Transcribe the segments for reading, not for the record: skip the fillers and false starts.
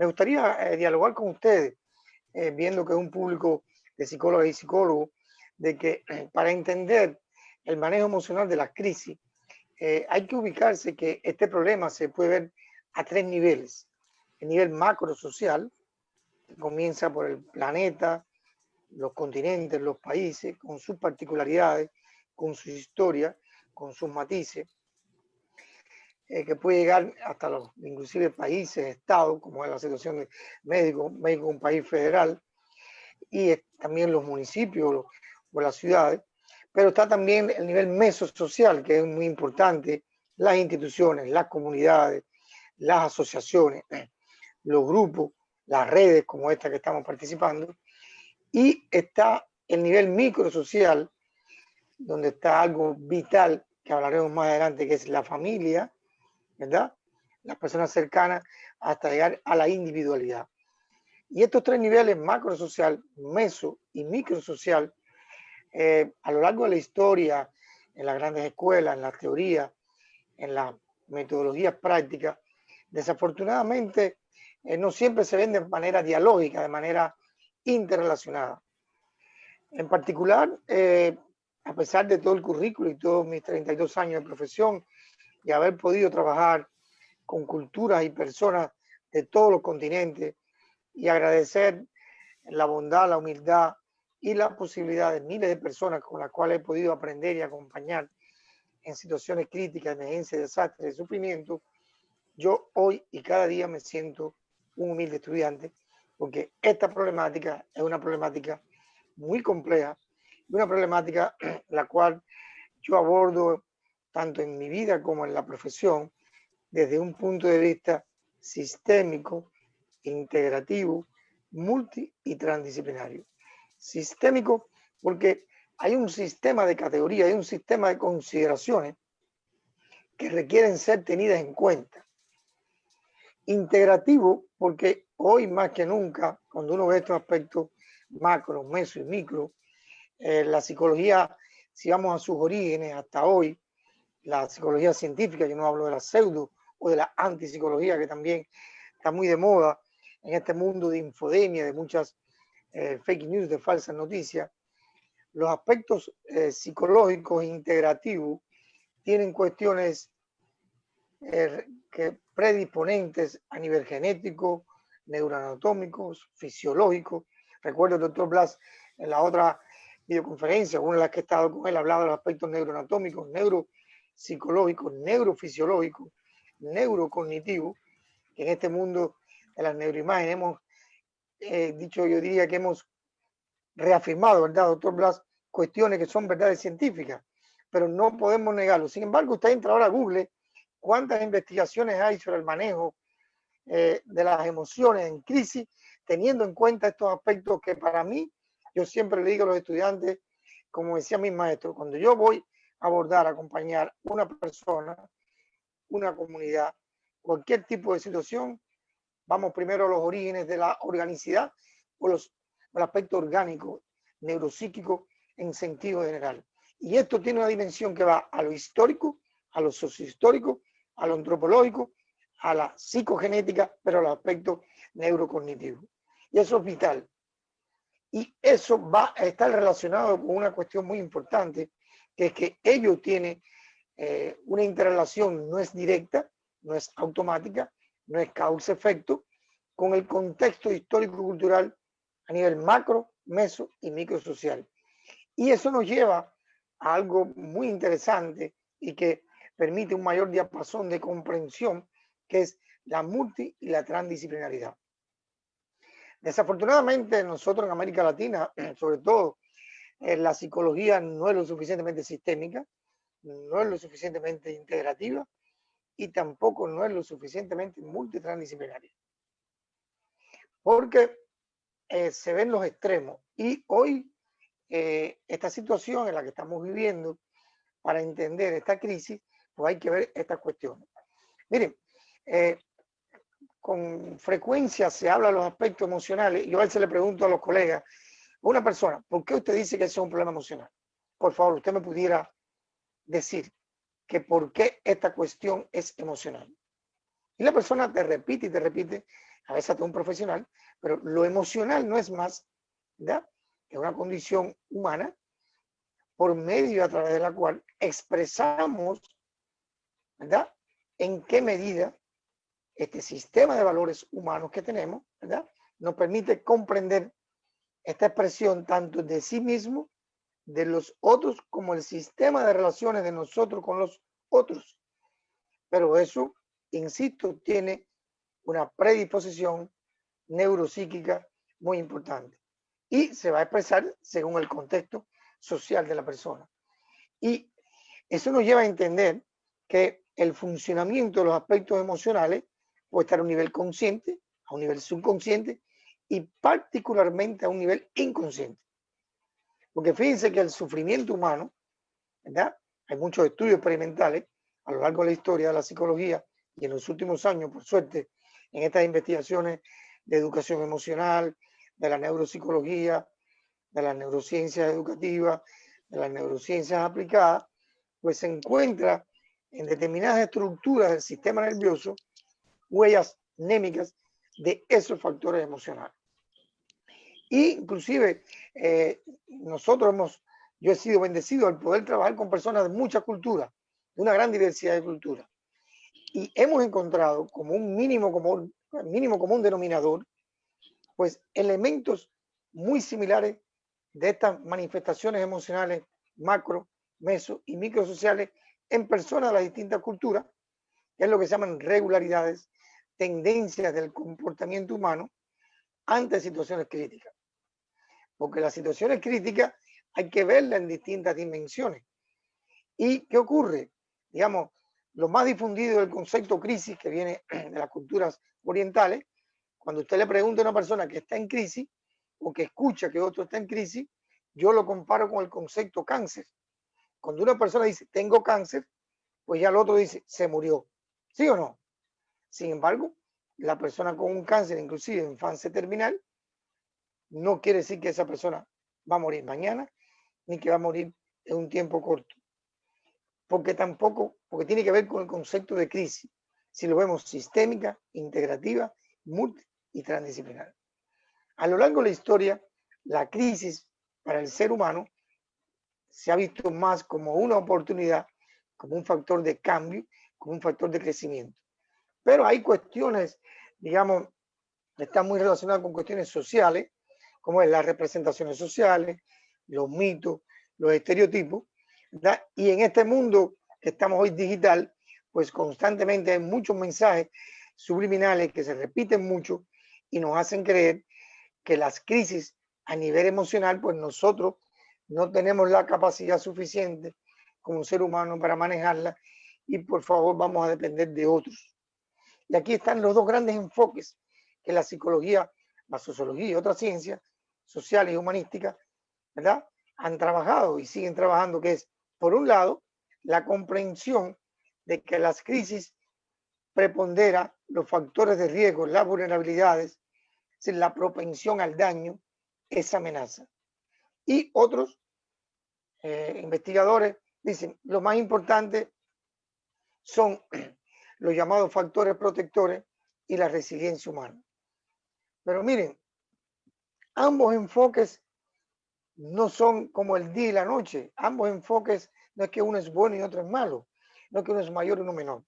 Me gustaría dialogar con ustedes, viendo que es un público de psicólogas y psicólogos, de que para entender el manejo emocional de las crisis, hay que ubicarse que este problema se puede ver a tres niveles. El nivel macro social, que comienza por el planeta, los continentes, los países, con sus particularidades, con sus historias, con sus matices, que puede llegar hasta los inclusive países, estados, como es la situación de México es un país federal, y también los municipios o las ciudades, pero está también el nivel mesosocial, que es muy importante, las instituciones, las comunidades, las asociaciones, los grupos, las redes como esta que estamos participando, y está el nivel microsocial, donde está algo vital, que hablaremos más adelante, que es la familia, ¿verdad? Las personas cercanas, hasta llegar a la individualidad. Y estos tres niveles, macrosocial, meso y microsocial, a lo largo de la historia, en las grandes escuelas, en la teoría, en las metodologías prácticas, desafortunadamente no siempre se ven de manera dialógica, de manera interrelacionada. En particular, a pesar de todo el currículo y todos mis 32 años de profesión y haber podido trabajar con culturas y personas de todos los continentes, y agradecer la bondad, la humildad y la posibilidad de miles de personas con las cuales he podido aprender y acompañar en situaciones críticas, emergencias, desastres, de sufrimiento, yo hoy y cada día me siento un humilde estudiante, porque esta problemática es una problemática muy compleja, una problemática la cual yo abordo tanto en mi vida como en la profesión desde un punto de vista sistémico, integrativo, multi y transdisciplinario. Sistémico porque hay un sistema de categorías, hay un sistema de consideraciones que requieren ser tenidas en cuenta. Integrativo porque hoy más que nunca, cuando uno ve estos aspectos macro, meso y micro, la psicología, si vamos a sus orígenes hasta hoy, la psicología científica, yo no hablo de la pseudo o de la antipsicología, que también está muy de moda en este mundo de infodemia, de muchas fake news, de falsas noticias. Los aspectos psicológicos integrativos tienen cuestiones que predisponentes a nivel genético, neuroanatómicos, fisiológicos. Recuerdo el doctor Blas en la otra videoconferencia, una de las que he estado con él, hablaba de los aspectos neuroanatómicos, neuropsicológicos, neurofisiológicos, neurocognitivos, que en este mundo de las neuroimágenes hemos dicho, yo diría que hemos reafirmado, ¿verdad, doctor Blas? Cuestiones que son verdades científicas, pero no podemos negarlo. Sin embargo, usted entra ahora a Google, ¿cuántas investigaciones hay sobre el manejo de las emociones en crisis, teniendo en cuenta estos aspectos que para mí, yo siempre le digo a los estudiantes, como decía mi maestro, cuando yo voy a abordar, a acompañar una persona, una comunidad, cualquier tipo de situación, vamos primero a los orígenes de la organicidad o el aspecto orgánico, neuropsíquico en sentido general. Y esto tiene una dimensión que va a lo histórico, a lo sociohistórico, a lo antropológico, a la psicogenética, pero al aspecto neurocognitivo. Y eso es vital. Y eso va a estar relacionado con una cuestión muy importante, que es que ello tiene una interrelación, no es directa, no es automática, no es causa-efecto, con el contexto histórico-cultural a nivel macro, meso y microsocial. Y eso nos lleva a algo muy interesante y que permite un mayor diapasón de comprensión, que es la multi y la transdisciplinaridad. Desafortunadamente, nosotros en América Latina, sobre todo, la psicología no es lo suficientemente sistémica, no es lo suficientemente integrativa y tampoco no es lo suficientemente multitransdisciplinaria. Porque se ven los extremos y hoy esta situación en la que estamos viviendo, para entender esta crisis, pues hay que ver estas cuestiones. Miren, con frecuencia se habla de los aspectos emocionales. Yo a veces le pregunto a los colegas, a una persona, ¿por qué usted dice que eso es un problema emocional? Por favor, usted me pudiera decir que por qué esta cuestión es emocional. Y la persona te repite y te repite a veces hasta un profesional, pero lo emocional no es más, ¿verdad?, que una condición humana por medio a través de la cual expresamos, ¿verdad?, en qué medida este sistema de valores humanos que tenemos, ¿verdad?, nos permite comprender esta expresión tanto de sí mismo, de los otros, como el sistema de relaciones de nosotros con los otros. Pero eso, insisto, tiene una predisposición neuropsíquica muy importante y se va a expresar según el contexto social de la persona. Y eso nos lleva a entender que el funcionamiento de los aspectos emocionales puede estar a un nivel consciente, a un nivel subconsciente y particularmente a un nivel inconsciente. Porque fíjense que el sufrimiento humano, ¿verdad?, hay muchos estudios experimentales a lo largo de la historia de la psicología y en los últimos años, por suerte, en estas investigaciones de educación emocional, de la neuropsicología, de las neurociencias educativas, de las neurociencias aplicadas, pues se encuentra en determinadas estructuras del sistema nervioso huellas mnémicas de esos factores emocionales. Y inclusive yo he sido bendecido al poder trabajar con personas de muchas culturas, de una gran diversidad de culturas. Y hemos encontrado como un mínimo común denominador, pues elementos muy similares de estas manifestaciones emocionales macro, meso y microsociales en personas de las distintas culturas, que es lo que se llaman regularidades, tendencias del comportamiento humano ante situaciones críticas. Porque las situaciones críticas hay que verlas en distintas dimensiones. ¿Y qué ocurre? Digamos, lo más difundido del concepto crisis que viene de las culturas orientales, cuando usted le pregunta a una persona que está en crisis o que escucha que otro está en crisis, yo lo comparo con el concepto cáncer. Cuando una persona dice, tengo cáncer, pues ya el otro dice, se murió. ¿Sí o no? Sin embargo, la persona con un cáncer, inclusive en fase terminal, no quiere decir que esa persona va a morir mañana, ni que va a morir en un tiempo corto. Porque tiene que ver con el concepto de crisis, si lo vemos sistémica, integrativa, multi y transdisciplinar. A lo largo de la historia, la crisis para el ser humano se ha visto más como una oportunidad, como un factor de cambio, como un factor de crecimiento. Pero hay cuestiones, digamos, que están muy relacionadas con cuestiones sociales, como es las representaciones sociales, los mitos, los estereotipos, ¿verdad? Y en este mundo que estamos hoy digital, pues constantemente hay muchos mensajes subliminales que se repiten mucho y nos hacen creer que las crisis a nivel emocional, pues nosotros no tenemos la capacidad suficiente como ser humano para manejarla y por favor vamos a depender de otros. Y aquí están los dos grandes enfoques que la psicología, la sociología y otras ciencias sociales y humanísticas, ¿verdad?, han trabajado y siguen trabajando, que es, por un lado, la comprensión de que las crisis prepondera los factores de riesgo, las vulnerabilidades, la propensión al daño, esa amenaza. Y otros investigadores dicen, lo más importante son los llamados factores protectores y la resiliencia humana. Pero miren, ambos enfoques no son como el día y la noche. Ambos enfoques no es que uno es bueno y otro es malo, no es que uno es mayor y uno menor.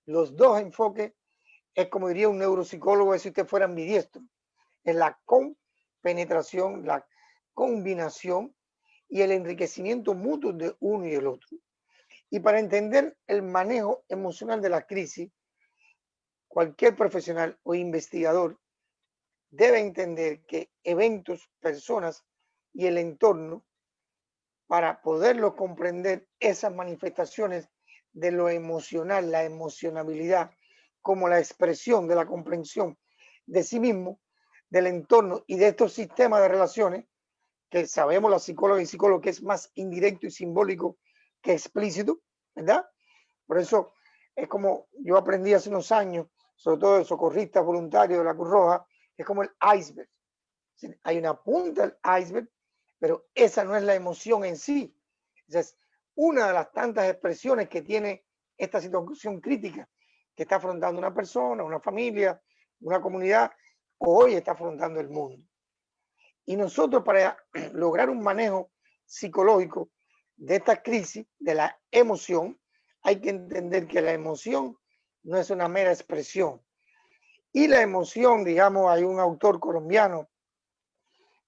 Los dos enfoques es, como diría un neuropsicólogo, si usted fuera ambidiestro, es la compenetración, la combinación y el enriquecimiento mutuo de uno y el otro. Y para entender el manejo emocional de la crisis, cualquier profesional o investigador debe entender que eventos, personas y el entorno, para poderlo comprender, esas manifestaciones de lo emocional, la emocionabilidad, como la expresión de la comprensión de sí mismo, del entorno y de estos sistemas de relaciones, que sabemos la psicóloga y psicólogos que es más indirecto y simbólico que explícito, ¿verdad? Por eso es como yo aprendí hace unos años, sobre todo de socorristas voluntarios de la Cruz Roja, es como el iceberg. Hay una punta del iceberg, pero esa no es la emoción en sí. Esa es una de las tantas expresiones que tiene esta situación crítica que está afrontando una persona, una familia, una comunidad hoy está afrontando el mundo. Y nosotros, para lograr un manejo psicológico de esta crisis, de la emoción, hay que entender que la emoción no es una mera expresión. Y la emoción, digamos, hay un autor colombiano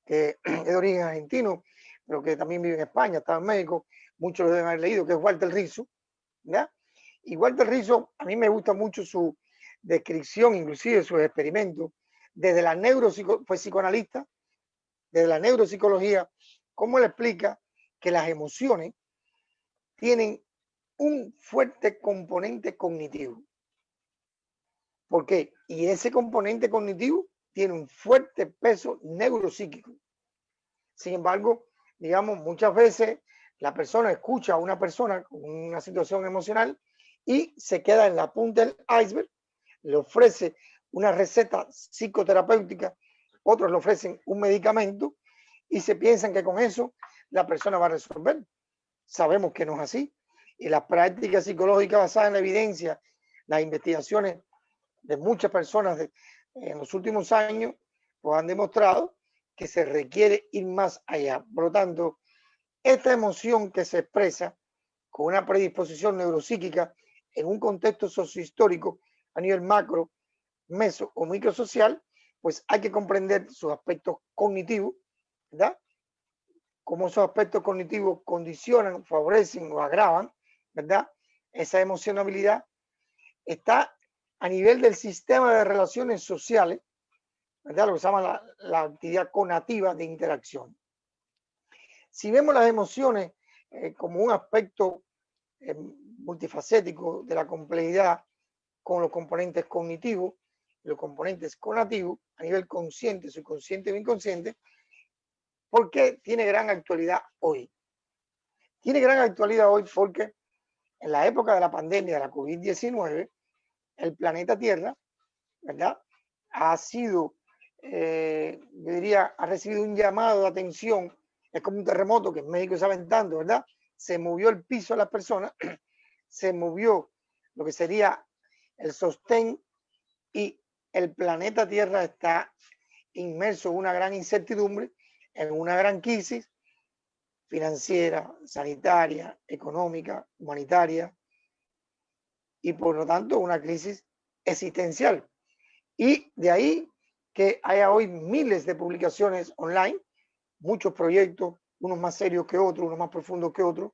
que es de origen argentino, pero que también vive en España, está en México, muchos lo deben haber leído, que es Walter Rizzo, ¿ya? Y Walter Rizzo, a mí me gusta mucho su descripción, inclusive sus experimentos, desde la fue psicoanalista, desde la neuropsicología, cómo le explica que las emociones tienen un fuerte componente cognitivo. ¿Por qué? Y ese componente cognitivo tiene un fuerte peso neuropsíquico. Sin embargo, digamos, muchas veces la persona escucha a una persona con una situación emocional y se queda en la punta del iceberg, le ofrece una receta psicoterapéutica, otros le ofrecen un medicamento y se piensan que con eso la persona va a resolver. Sabemos que no es así. Y las prácticas psicológicas basadas en la evidencia, las investigaciones de muchas personas en los últimos años, pues han demostrado que se requiere ir más allá. Por lo tanto, esta emoción que se expresa con una predisposición neuropsíquica en un contexto sociohistórico a nivel macro, meso o microsocial, pues hay que comprender sus aspectos cognitivos, ¿verdad? Cómo esos aspectos cognitivos condicionan, favorecen o agravan, ¿verdad? Esa emocionabilidad está a nivel del sistema de relaciones sociales, ¿verdad? Lo que se llama la actividad conativa de interacción. Si vemos las emociones como un aspecto multifacético de la complejidad con los componentes cognitivos, los componentes conativos a nivel consciente, subconsciente o inconsciente, ¿por qué tiene gran actualidad hoy? Tiene gran actualidad hoy porque en la época de la pandemia de la COVID-19, el planeta Tierra, ¿verdad? Ha sido, yo diría, ha recibido un llamado de atención. Es como un terremoto que en México está aventando, ¿verdad? Se movió el piso de las personas, se movió lo que sería el sostén y el planeta Tierra está inmerso en una gran incertidumbre, en una gran crisis financiera, sanitaria, económica, humanitaria y por lo tanto una crisis existencial. Y de ahí que haya hoy miles de publicaciones online, muchos proyectos, unos más serios que otros, unos más profundos que otros,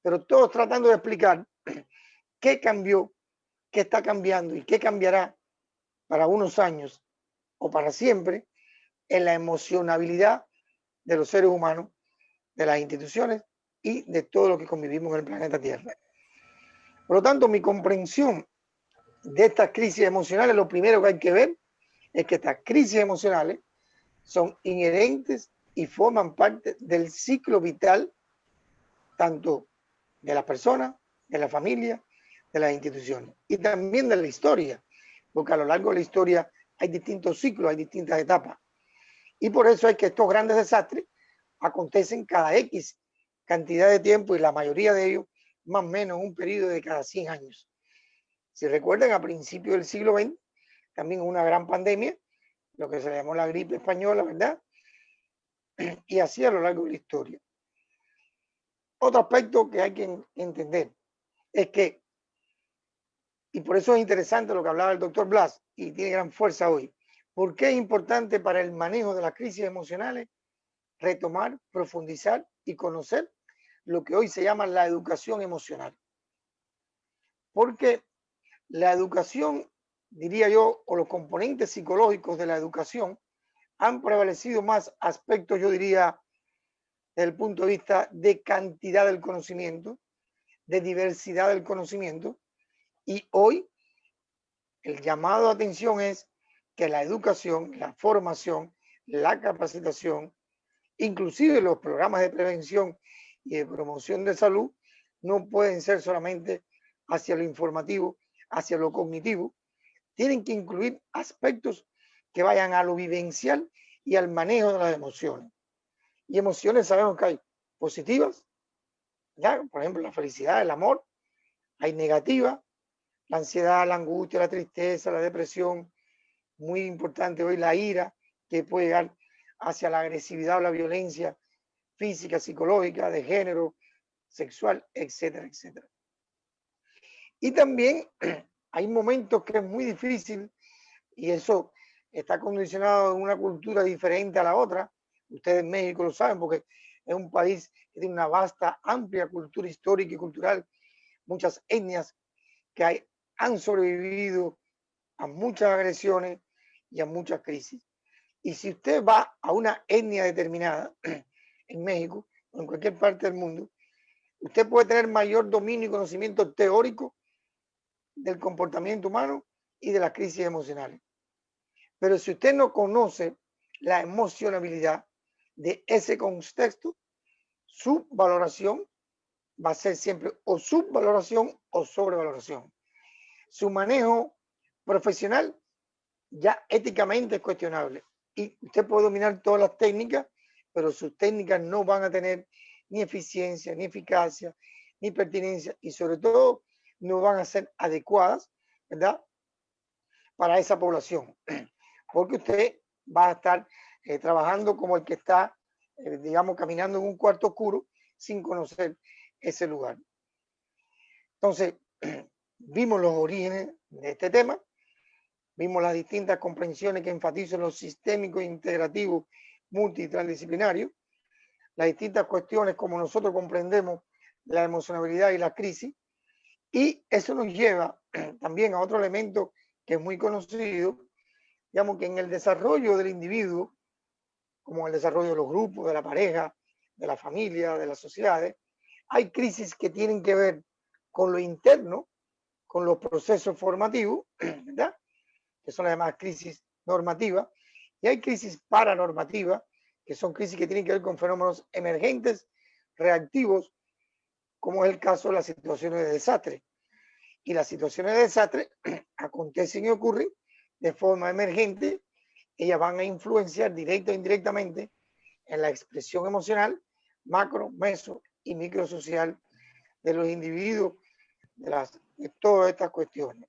pero todos tratando de explicar qué cambió, qué está cambiando y qué cambiará para unos años o para siempre en la emocionabilidad de los seres humanos, de las instituciones y de todo lo que convivimos en el planeta Tierra. Por lo tanto, mi comprensión de estas crisis emocionales, lo primero que hay que ver es que estas crisis emocionales son inherentes y forman parte del ciclo vital tanto de las personas, de la familia, de las instituciones y también de la historia, porque a lo largo de la historia hay distintos ciclos, hay distintas etapas. Y por eso es que estos grandes desastres acontecen cada X cantidad de tiempo y la mayoría de ellos más o menos en un periodo de cada 100 años. Si recuerdan, a principios del siglo XX, también una gran pandemia, lo que se llamó la gripe española, ¿verdad? Y así a lo largo de la historia. Otro aspecto que hay que entender es que, y por eso es interesante lo que hablaba el doctor Blas, y tiene gran fuerza hoy, ¿por qué es importante para el manejo de las crisis emocionales retomar, profundizar y conocer lo que hoy se llama la educación emocional? Porque la educación, diría yo, o los componentes psicológicos de la educación han prevalecido más aspectos, yo diría, desde el punto de vista de cantidad del conocimiento, de diversidad del conocimiento, y hoy el llamado de atención es que la educación, la formación, la capacitación, inclusive los programas de prevención y de promoción de salud, no pueden ser solamente hacia lo informativo, hacia lo cognitivo, tienen que incluir aspectos que vayan a lo vivencial y al manejo de las emociones. Y emociones sabemos que hay positivas, ¿ya? Por ejemplo, la felicidad, el amor, hay negativas, la ansiedad, la angustia, la tristeza, la depresión, muy importante hoy la ira, que puede llegar hacia la agresividad o la violencia física, psicológica, de género, sexual, etcétera, etcétera. Y también hay momentos que es muy difícil, y eso está condicionado en una cultura diferente a la otra. Ustedes en México lo saben porque es un país que tiene una vasta, amplia cultura histórica y cultural, muchas etnias que han sobrevivido a muchas agresiones y a muchas crisis. Y si usted va a una etnia determinada en México o en cualquier parte del mundo, usted puede tener mayor dominio y conocimiento teórico del comportamiento humano y de las crisis emocionales. Pero si usted no conoce la emocionabilidad de ese contexto, su valoración va a ser siempre o subvaloración o sobrevaloración. Su manejo profesional ya éticamente es cuestionable. Y usted puede dominar todas las técnicas, pero sus técnicas no van a tener ni eficiencia, ni eficacia, ni pertinencia, y sobre todo no van a ser adecuadas, ¿verdad?, para esa población. Porque usted va a estar trabajando como el que está, digamos, caminando en un cuarto oscuro sin conocer ese lugar. Entonces, vimos los orígenes de este tema, vimos las distintas comprensiones que enfatizan lo sistémico, integrativo, multitransdisciplinario, las distintas cuestiones como nosotros comprendemos la emocionalidad y la crisis, y eso nos lleva también a otro elemento que es muy conocido, digamos que en el desarrollo del individuo, como en el desarrollo de los grupos, de la pareja, de la familia, de las sociedades, hay crisis que tienen que ver con lo interno, con los procesos formativos, ¿verdad?, que son además crisis normativas, y hay crisis paranormativas, que son crisis que tienen que ver con fenómenos emergentes, reactivos, como es el caso de las situaciones de desastre. Y las situaciones de desastre acontecen y ocurren de forma emergente, ellas van a influenciar directa e indirectamente en la expresión emocional, macro, meso y microsocial de los individuos, de todas estas cuestiones.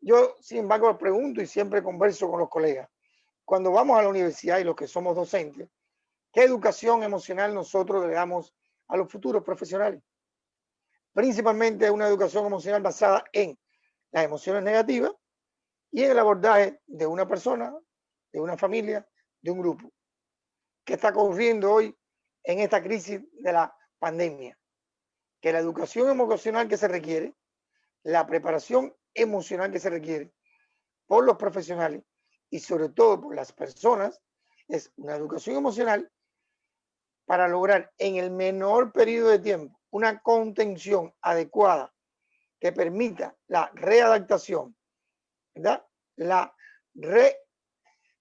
Yo, sin embargo, pregunto y siempre converso con los colegas, cuando vamos a la universidad y los que somos docentes, ¿qué educación emocional nosotros le damos a los futuros profesionales? Principalmente una educación emocional basada en las emociones negativas y en el abordaje de una persona, de una familia, de un grupo. ¿Qué está ocurriendo hoy en esta crisis de la pandemia? Que la educación emocional que se requiere, la preparación emocional que se requiere por los profesionales y sobre todo por las personas, es una educación emocional para lograr en el menor periodo de tiempo una contención adecuada que permita la readaptación, ¿verdad?, la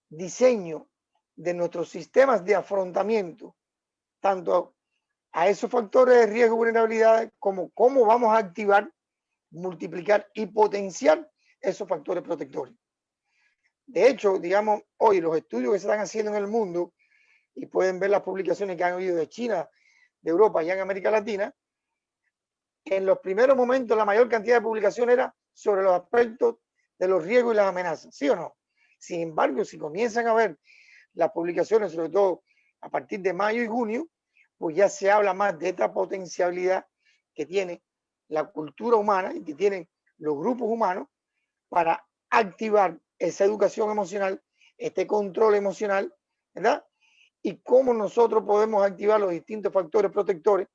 rediseño de nuestros sistemas de afrontamiento, tanto a esos factores de riesgo y vulnerabilidad como cómo vamos a activar, multiplicar y potenciar esos factores protectores. De hecho, digamos, hoy los estudios que se están haciendo en el mundo, y pueden ver las publicaciones que han habido de China, de Europa y en América Latina, en los primeros momentos la mayor cantidad de publicaciones era sobre los aspectos de los riesgos y las amenazas, ¿sí o no? Sin embargo, si comienzan a ver las publicaciones, sobre todo a partir de mayo y junio, pues ya se habla más de esta potencialidad que tiene la cultura humana y que tienen los grupos humanos para activar esa educación emocional, este control emocional, ¿verdad? Y cómo nosotros podemos activar los distintos factores protectores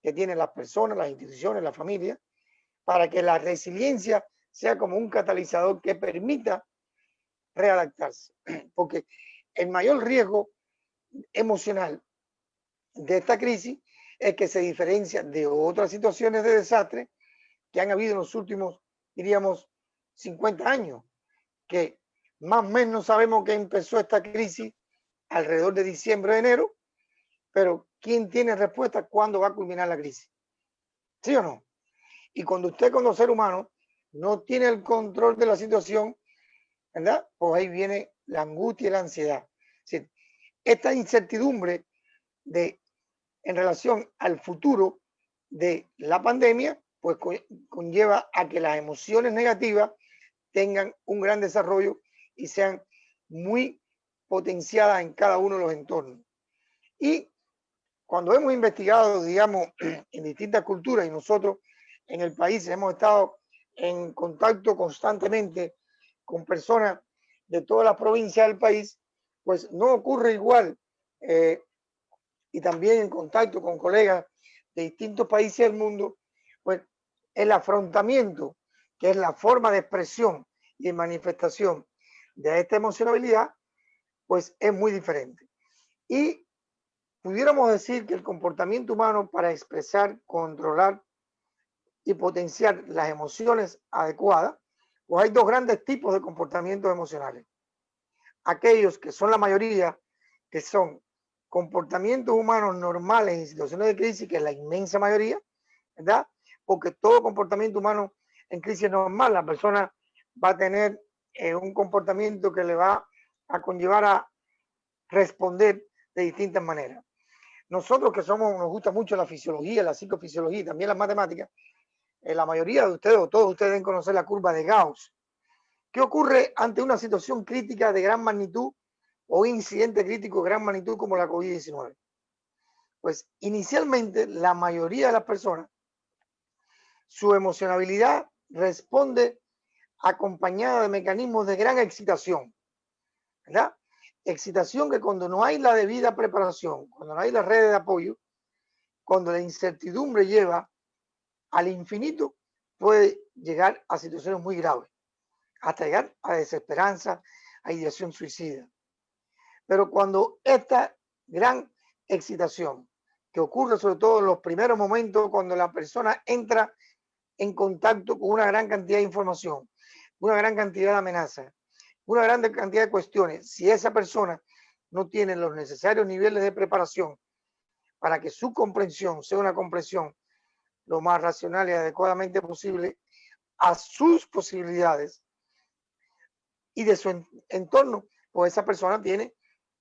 que tienen las personas, las instituciones, la familia, para que la resiliencia sea como un catalizador que permita readaptarse. Porque el mayor riesgo emocional de esta crisis es que se diferencia de otras situaciones de desastre que han habido en los últimos, diríamos, 50 años, que más o menos sabemos que empezó esta crisis alrededor de diciembre, enero, pero ¿quién tiene respuesta cuándo va a culminar la crisis? ¿Sí o no? Y cuando usted como ser humano no tiene el control de la situación, ¿verdad?, pues ahí viene la angustia y la ansiedad. Es decir, esta incertidumbre en relación al futuro de la pandemia, pues conlleva a que las emociones negativas tengan un gran desarrollo y sean muy potenciadas en cada uno de los entornos. Y cuando hemos investigado, digamos, en distintas culturas, y nosotros en el país hemos estado en contacto constantemente con personas de todas las provincias del país, pues no ocurre igual. Y también en contacto con colegas de distintos países del mundo, pues el afrontamiento, que es la forma de expresión y de manifestación de esta emocionalidad, pues es muy diferente. Y pudiéramos decir que el comportamiento humano para expresar, controlar y potenciar las emociones adecuadas, pues hay dos grandes tipos de comportamientos emocionales. Aquellos que son la mayoría, que son comportamientos humanos normales en situaciones de crisis, que es la inmensa mayoría, ¿verdad? Porque todo comportamiento humano en crisis es normal. La persona va a tener un comportamiento que le va a conllevar a responder de distintas maneras. Nosotros que nos gusta mucho la fisiología, la psicofisiología y también las matemáticas, la mayoría de ustedes o todos ustedes deben conocer la curva de Gauss. ¿Qué ocurre ante una situación crítica de gran magnitud o incidente crítico de gran magnitud como la COVID-19? Pues inicialmente la mayoría de las personas, su emocionabilidad responde acompañada de mecanismos de gran excitación, ¿verdad? Excitación que cuando no hay la debida preparación, cuando no hay las redes de apoyo, cuando la incertidumbre lleva al infinito, puede llegar a situaciones muy graves, hasta llegar a desesperanza, a ideación suicida. Pero cuando esta gran excitación, que ocurre sobre todo en los primeros momentos, cuando la persona entra en contacto con una gran cantidad de información, una gran cantidad de amenazas, una gran cantidad de cuestiones, si esa persona no tiene los necesarios niveles de preparación para que su comprensión sea una comprensión lo más racional y adecuadamente posible a sus posibilidades y de su entorno, pues esa persona tiene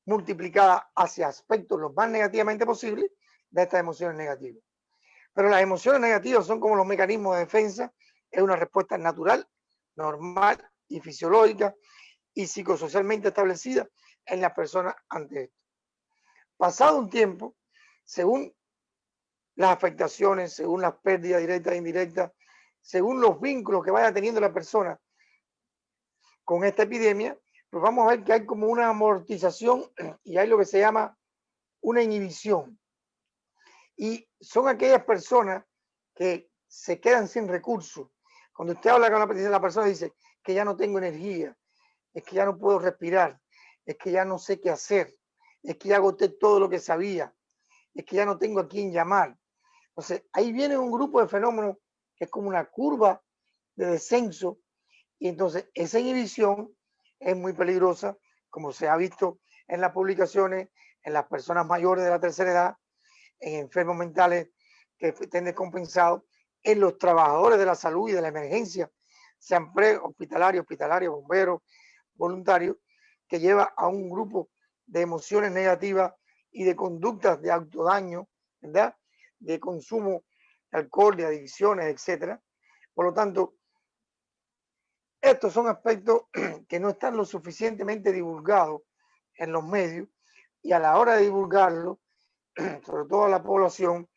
multiplicada hacia aspectos lo más negativamente posible de estas emociones negativas. Pero las emociones negativas son como los mecanismos de defensa, es una respuesta natural, normal y fisiológica y psicosocialmente establecida en las personas ante esto. Pasado un tiempo, según las afectaciones, según las pérdidas directas e indirectas, según los vínculos que vaya teniendo la persona con esta epidemia, pues vamos a ver que hay como una amortización y hay lo que se llama una inhibición. Y son aquellas personas que se quedan sin recursos. Cuando usted habla con la persona dice que ya no tengo energía, es que ya no puedo respirar, es que ya no sé qué hacer, es que ya agoté todo lo que sabía, es que ya no tengo a quién llamar. Entonces, ahí viene un grupo de fenómenos que es como una curva de descenso y entonces esa inhibición es muy peligrosa, como se ha visto en las publicaciones, en las personas mayores de la tercera edad, en enfermos mentales que estén descompensados, en los trabajadores de la salud y de la emergencia, sean hospitalarios, bomberos, voluntarios, que lleva a un grupo de emociones negativas y de conductas de autodaño, ¿verdad? De consumo de alcohol, de adicciones, etcétera. Por lo tanto, estos son aspectos que no están lo suficientemente divulgados en los medios y a la hora de divulgarlo, sobre todo a la población,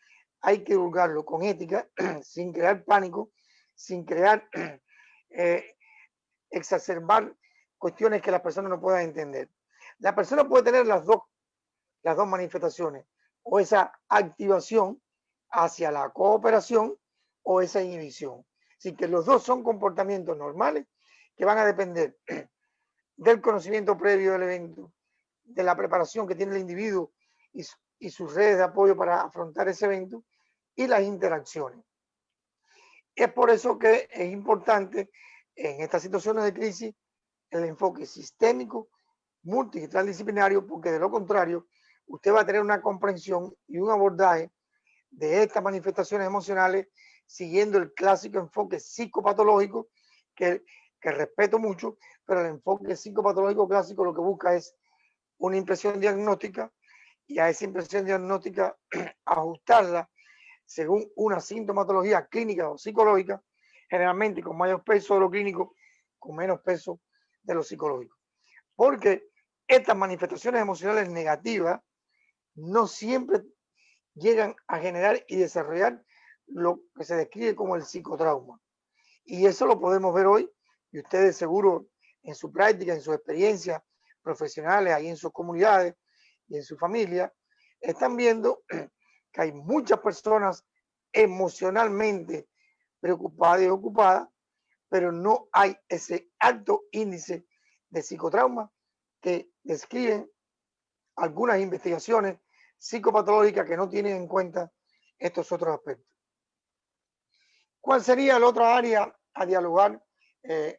hay que divulgarlo con ética, sin crear pánico, sin crear, exacerbar cuestiones que las personas no puedan entender. La persona puede tener las dos manifestaciones, o esa activación hacia la cooperación o esa inhibición. Así que los dos son comportamientos normales que van a depender del conocimiento previo del evento, de la preparación que tiene el individuo y sus redes de apoyo para afrontar ese evento y las interacciones. Es por eso que es importante en estas situaciones de crisis el enfoque sistémico, multi y transdisciplinario, porque de lo contrario usted va a tener una comprensión y un abordaje de estas manifestaciones emocionales siguiendo el clásico enfoque psicopatológico que respeto mucho, pero el enfoque psicopatológico clásico lo que busca es una impresión diagnóstica y a esa impresión diagnóstica ajustarla según una sintomatología clínica o psicológica, generalmente con mayor peso de lo clínico, con menos peso de lo psicológico. porque estas manifestaciones emocionales negativas no siempre llegan a generar y desarrollar lo que se describe como el psicotrauma. Y eso lo podemos ver hoy, y ustedes seguro en su práctica, en sus experiencias profesionales, ahí en sus comunidades y en su familia, están viendo que hay muchas personas emocionalmente preocupadas y ocupadas, pero no hay ese alto índice de psicotrauma que describen algunas investigaciones psicopatológicas que no tienen en cuenta estos otros aspectos. ¿Cuál sería la otra área a dialogar en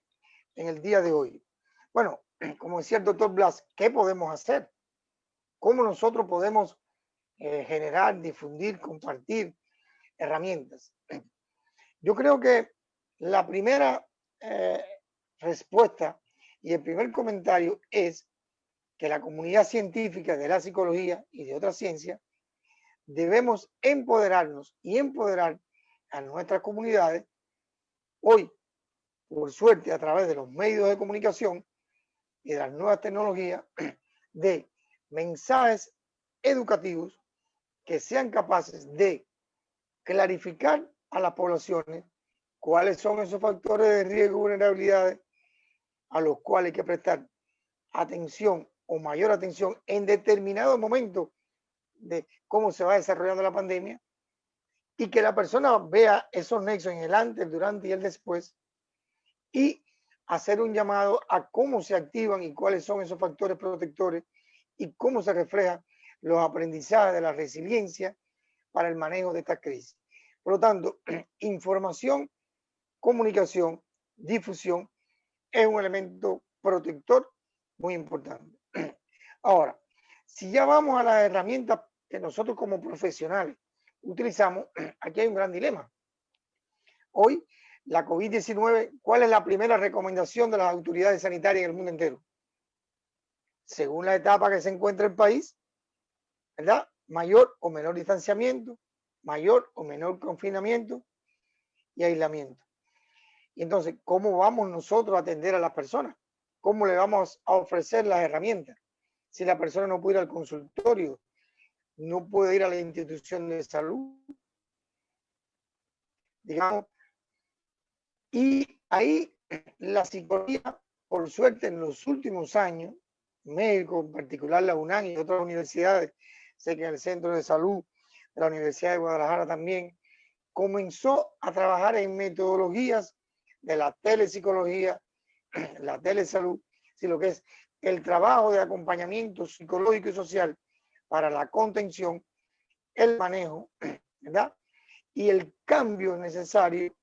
el día de hoy? Bueno, como decía el doctor Blas, ¿qué podemos hacer? ¿Cómo nosotros podemos generar, difundir, compartir herramientas? Yo creo que la primera respuesta y el primer comentario es que la comunidad científica de la psicología y de otras ciencias debemos empoderarnos y empoderar a nuestras comunidades hoy, por suerte, a través de los medios de comunicación y de las nuevas tecnologías, de mensajes educativos que sean capaces de clarificar a las poblaciones cuáles son esos factores de riesgo y vulnerabilidades a los cuales hay que prestar atención o mayor atención en determinado momento de cómo se va desarrollando la pandemia, y que la persona vea esos nexos en el antes, el durante y el después, y hacer un llamado a cómo se activan y cuáles son esos factores protectores y cómo se reflejan los aprendizajes de la resiliencia para el manejo de esta crisis. Por lo tanto, información, comunicación, difusión es un elemento protector muy importante. Ahora, si ya vamos a las herramientas que nosotros como profesionales utilizamos, aquí hay un gran dilema. Hoy, la COVID-19, ¿cuál es la primera recomendación de las autoridades sanitarias en el mundo entero? Según la etapa que se encuentra el país, ¿verdad? Mayor o menor distanciamiento, mayor o menor confinamiento y aislamiento. Y entonces, ¿cómo vamos nosotros a atender a las personas? ¿Cómo le vamos a ofrecer las herramientas? Si la persona no puede ir al consultorio, no puede ir a la institución de salud, digamos. Y ahí la psicología, por suerte, en los últimos años, México, en particular la UNAM y otras universidades, sé que el Centro de Salud de la Universidad de Guadalajara también, comenzó a trabajar en metodologías de la telepsicología, la telesalud, si lo que es el trabajo de acompañamiento psicológico y social para la contención, el manejo, ¿verdad? Y el cambio necesario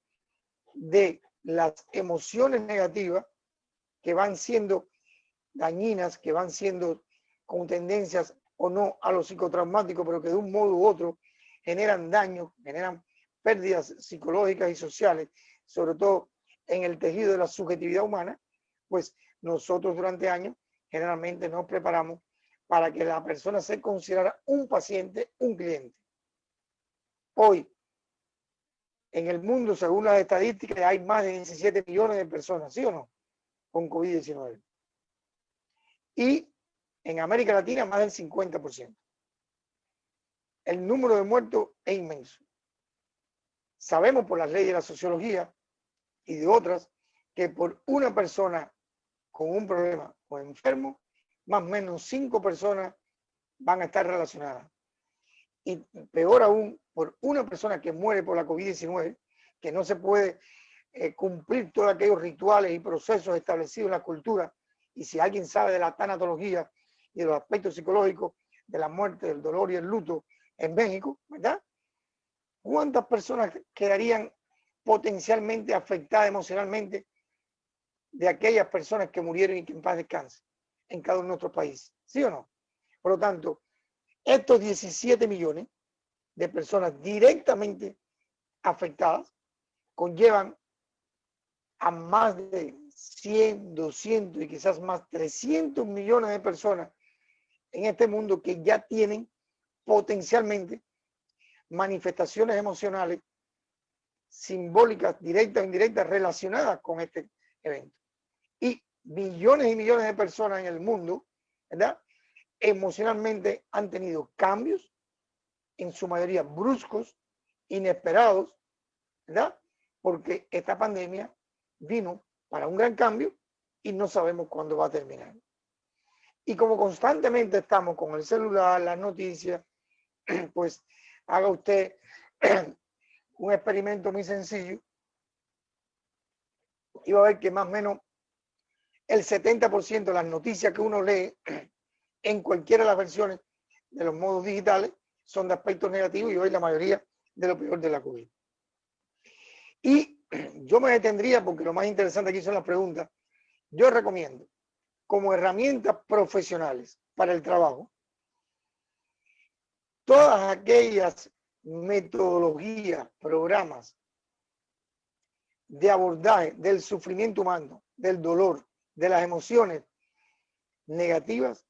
de las emociones negativas que van siendo dañinas, que van siendo con tendencias o no a lo psicotraumático, pero que de un modo u otro generan daño, generan pérdidas psicológicas y sociales, sobre todo en el tejido de la subjetividad humana, pues nosotros durante años generalmente nos preparamos para que la persona se considerara un paciente, un cliente. Hoy, en el mundo, según las estadísticas, hay más de 17 millones de personas, ¿sí o no?, con COVID-19. Y en América Latina, más del 50%. El número de muertos es inmenso. Sabemos por las leyes de la sociología y de otras que por una persona con un problema o enfermo, más o menos 5 personas van a estar relacionadas. Y peor aún, por una persona que muere por la COVID-19, que no se puede cumplir todos aquellos rituales y procesos establecidos en la cultura. Y si alguien sabe de la tanatología y de los aspectos psicológicos de la muerte, del dolor y el luto en México, ¿verdad? ¿Cuántas personas quedarían potencialmente afectadas emocionalmente de aquellas personas que murieron y que en paz descanse en cada uno de nuestros países? ¿Sí o no? Por lo tanto, estos 17 millones de personas directamente afectadas conllevan a más de 100, 200 y quizás más 300 millones de personas en este mundo que ya tienen potencialmente manifestaciones emocionales simbólicas, directas o indirectas, relacionadas con este evento. Y millones y millones de personas en el mundo, ¿verdad? Emocionalmente han tenido cambios, en su mayoría bruscos, inesperados, ¿verdad? Porque esta pandemia vino para un gran cambio y no sabemos cuándo va a terminar. Y como constantemente estamos con el celular, las noticias, pues haga usted un experimento muy sencillo y va a ver que más o menos el 70% de las noticias que uno lee en cualquiera de las versiones de los modos digitales son de aspectos negativos y hoy la mayoría de lo peor de la COVID. Y yo me detendría porque lo más interesante aquí son las preguntas. Yo recomiendo como herramientas profesionales para el trabajo todas aquellas metodologías, programas de abordaje del sufrimiento humano, del dolor, de las emociones negativas,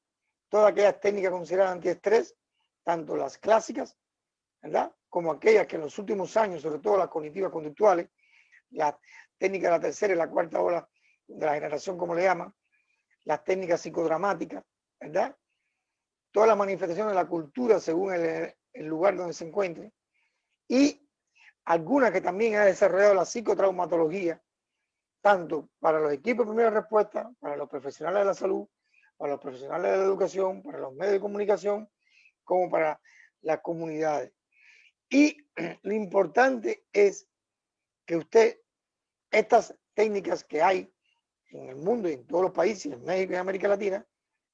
todas aquellas técnicas consideradas antiestrés, tanto las clásicas, ¿verdad?, como aquellas que en los últimos años, sobre todo las cognitivas conductuales, las técnicas de la tercera y la cuarta ola de la generación, como le llaman, las técnicas psicodramáticas, ¿verdad? Todas las manifestaciones de la cultura según el lugar donde se encuentre, y algunas que también ha desarrollado la psicotraumatología, tanto para los equipos de primera respuesta, para los profesionales de la salud, para los profesionales de la educación, para los medios de comunicación, como para las comunidades. Y lo importante es que usted, estas técnicas que hay en el mundo y en todos los países, en México y en América Latina,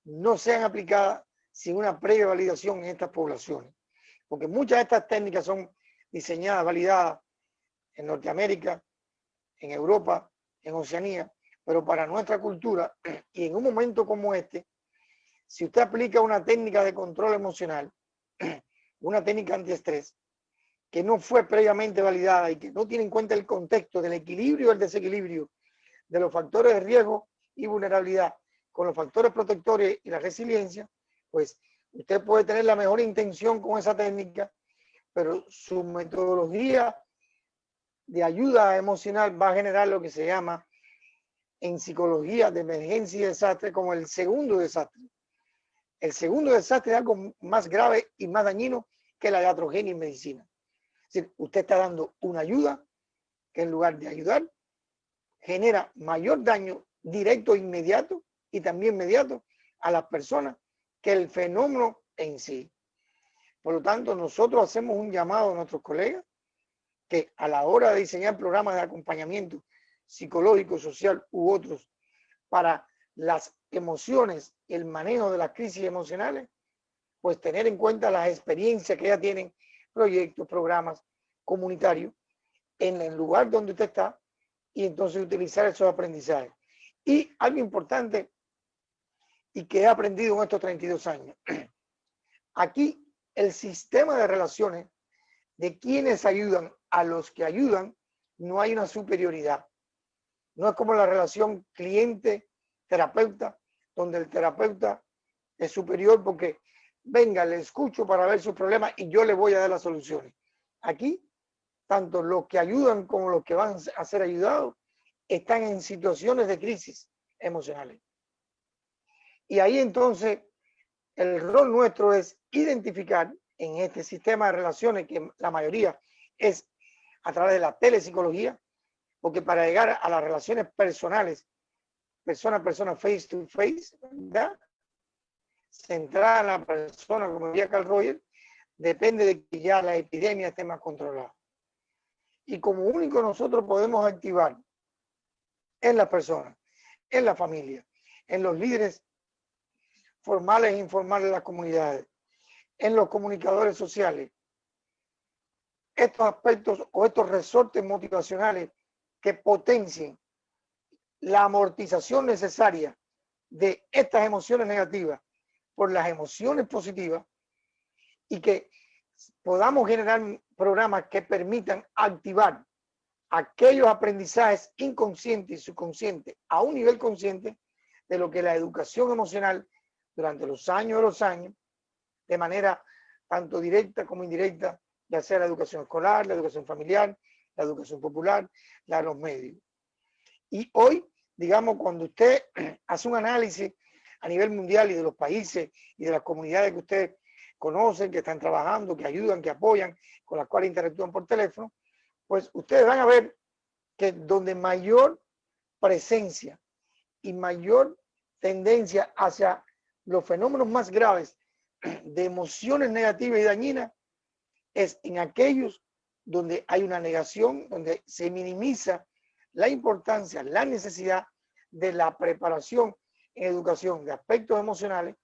no sean aplicadas sin una previa validación en estas poblaciones. Porque muchas de estas técnicas son diseñadas, validadas en Norteamérica, en Europa, en Oceanía, pero para nuestra cultura y en un momento como este, si usted aplica una técnica de control emocional, una técnica antiestrés, que no fue previamente validada y que no tiene en cuenta el contexto del equilibrio y el desequilibrio de los factores de riesgo y vulnerabilidad con los factores protectores y la resiliencia, pues usted puede tener la mejor intención con esa técnica, pero su metodología de ayuda emocional va a generar lo que se llama en psicología de emergencia y desastre como el segundo desastre. El segundo desastre es algo más grave y más dañino que la iatrogenia en medicina. Es decir, usted está dando una ayuda que en lugar de ayudar genera mayor daño directo e inmediato y también inmediato a las personas que el fenómeno en sí. Por lo tanto, nosotros hacemos un llamado a nuestros colegas que a la hora de diseñar programas de acompañamiento psicológico, social u otros para las emociones, el manejo de las crisis emocionales, pues tener en cuenta las experiencias que ya tienen, proyectos, programas comunitarios en el lugar donde usted está y entonces utilizar esos aprendizajes. Y algo importante y que he aprendido en estos 32 años, aquí el sistema de relaciones de quienes ayudan a los que ayudan, no hay una superioridad. No es como la relación cliente-terapeuta, donde el terapeuta es superior porque, venga, le escucho para ver sus problemas y yo le voy a dar las soluciones. Aquí, tanto los que ayudan como los que van a ser ayudados están en situaciones de crisis emocionales. Y ahí entonces el rol nuestro es identificar en este sistema de relaciones, que la mayoría es a través de la telepsicología, porque para llegar a las relaciones personales, persona a persona, face to face, ¿verdad?, centrada en la persona, como decía Carl Rogers, depende de que ya la epidemia esté más controlada. Y como único nosotros podemos activar en las personas, en la familia, en los líderes formales e informales de las comunidades, en los comunicadores sociales, estos aspectos o estos resortes motivacionales que potencien la amortización necesaria de estas emociones negativas por las emociones positivas y que podamos generar programas que permitan activar aquellos aprendizajes inconscientes y subconscientes a un nivel consciente de lo que la educación emocional durante los años, de manera tanto directa como indirecta, ya sea la educación escolar, la educación familiar, la educación popular, la de los medios. Y hoy digamos, cuando usted hace un análisis a nivel mundial y de los países y de las comunidades que usted conocen, que están trabajando, que ayudan, que apoyan, con las cuales interactúan por teléfono, pues ustedes van a ver que donde mayor presencia y mayor tendencia hacia los fenómenos más graves de emociones negativas y dañinas es en aquellos donde hay una negación, donde se minimiza la importancia, la necesidad de la preparación en educación de aspectos emocionales,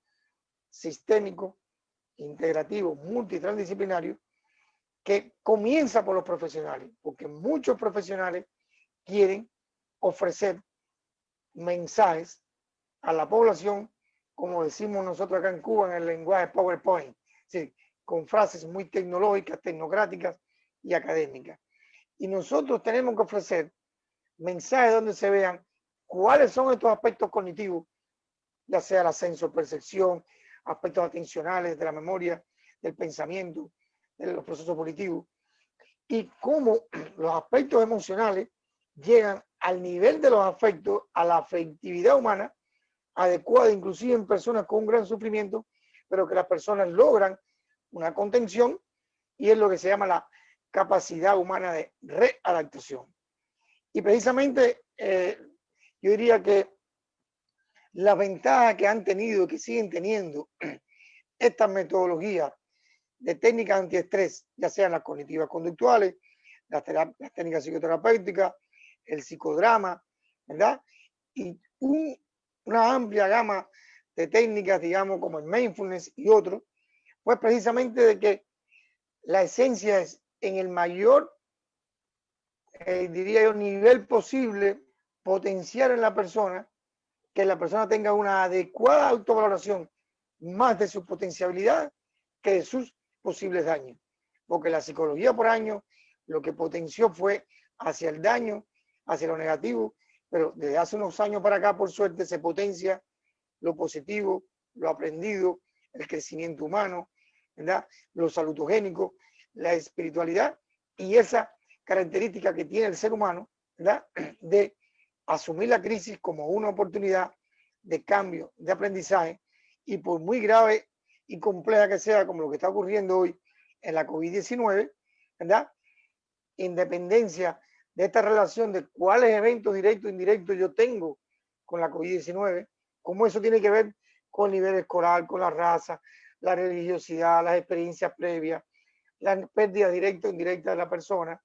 sistémicos, integrativos, multitransdisciplinarios, que comienza por los profesionales, porque muchos profesionales quieren ofrecer mensajes a la población, como decimos nosotros acá en Cuba, en el lenguaje PowerPoint, ¿sí? Con frases muy tecnológicas, tecnocráticas y académicas. Y nosotros tenemos que ofrecer mensajes donde se vean cuáles son estos aspectos cognitivos, ya sea la sensor-percepción, aspectos atencionales de la memoria, del pensamiento, de los procesos cognitivos, y cómo los aspectos emocionales llegan al nivel de los afectos, a la afectividad humana adecuada, inclusive en personas con un gran sufrimiento, pero que las personas logran una contención, y es lo que se llama la capacidad humana de readaptación. Y precisamente yo diría que la ventaja que han tenido y que siguen teniendo estas metodologías de técnicas antiestrés, ya sean las cognitivas conductuales, las técnicas psicoterapéuticas, el psicodrama, ¿verdad? Y una amplia gama de técnicas, digamos, como el mindfulness y otros, pues precisamente de que la esencia es en el mayor, diría yo, nivel posible, potenciar en la persona, que la persona tenga una adecuada autovaloración más de su potencialidad que de sus posibles daños. Porque la psicología por años lo que potenció fue hacia el daño, hacia lo negativo, pero desde hace unos años para acá, por suerte, se potencia lo positivo, lo aprendido, el crecimiento humano, ¿verdad? Lo salutogénico, la espiritualidad y esa característica que tiene el ser humano, ¿verdad? De asumir la crisis como una oportunidad de cambio, de aprendizaje, y por muy grave y compleja que sea, como lo que está ocurriendo hoy en la COVID-19, ¿verdad? Independencia de esta relación de cuáles eventos directos e indirectos yo tengo con la COVID-19, cómo eso tiene que ver con el nivel escolar, con la raza, la religiosidad, las experiencias previas, las pérdidas directas e indirectas de la persona,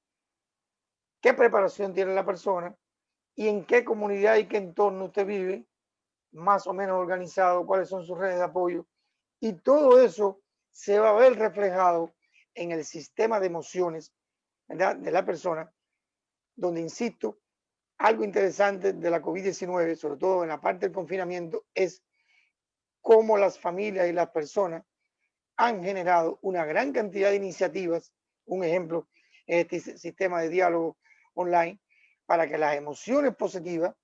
qué preparación tiene la persona y en qué comunidad y qué entorno usted vive, más o menos organizado, cuáles son sus redes de apoyo. Y todo eso se va a ver reflejado en el sistema de emociones, ¿verdad?, de la persona, donde, insisto, algo interesante de la COVID-19, sobre todo en la parte del confinamiento, es cómo las familias y las personas han generado una gran cantidad de iniciativas, un ejemplo, este sistema de diálogo online, para que las emociones positivas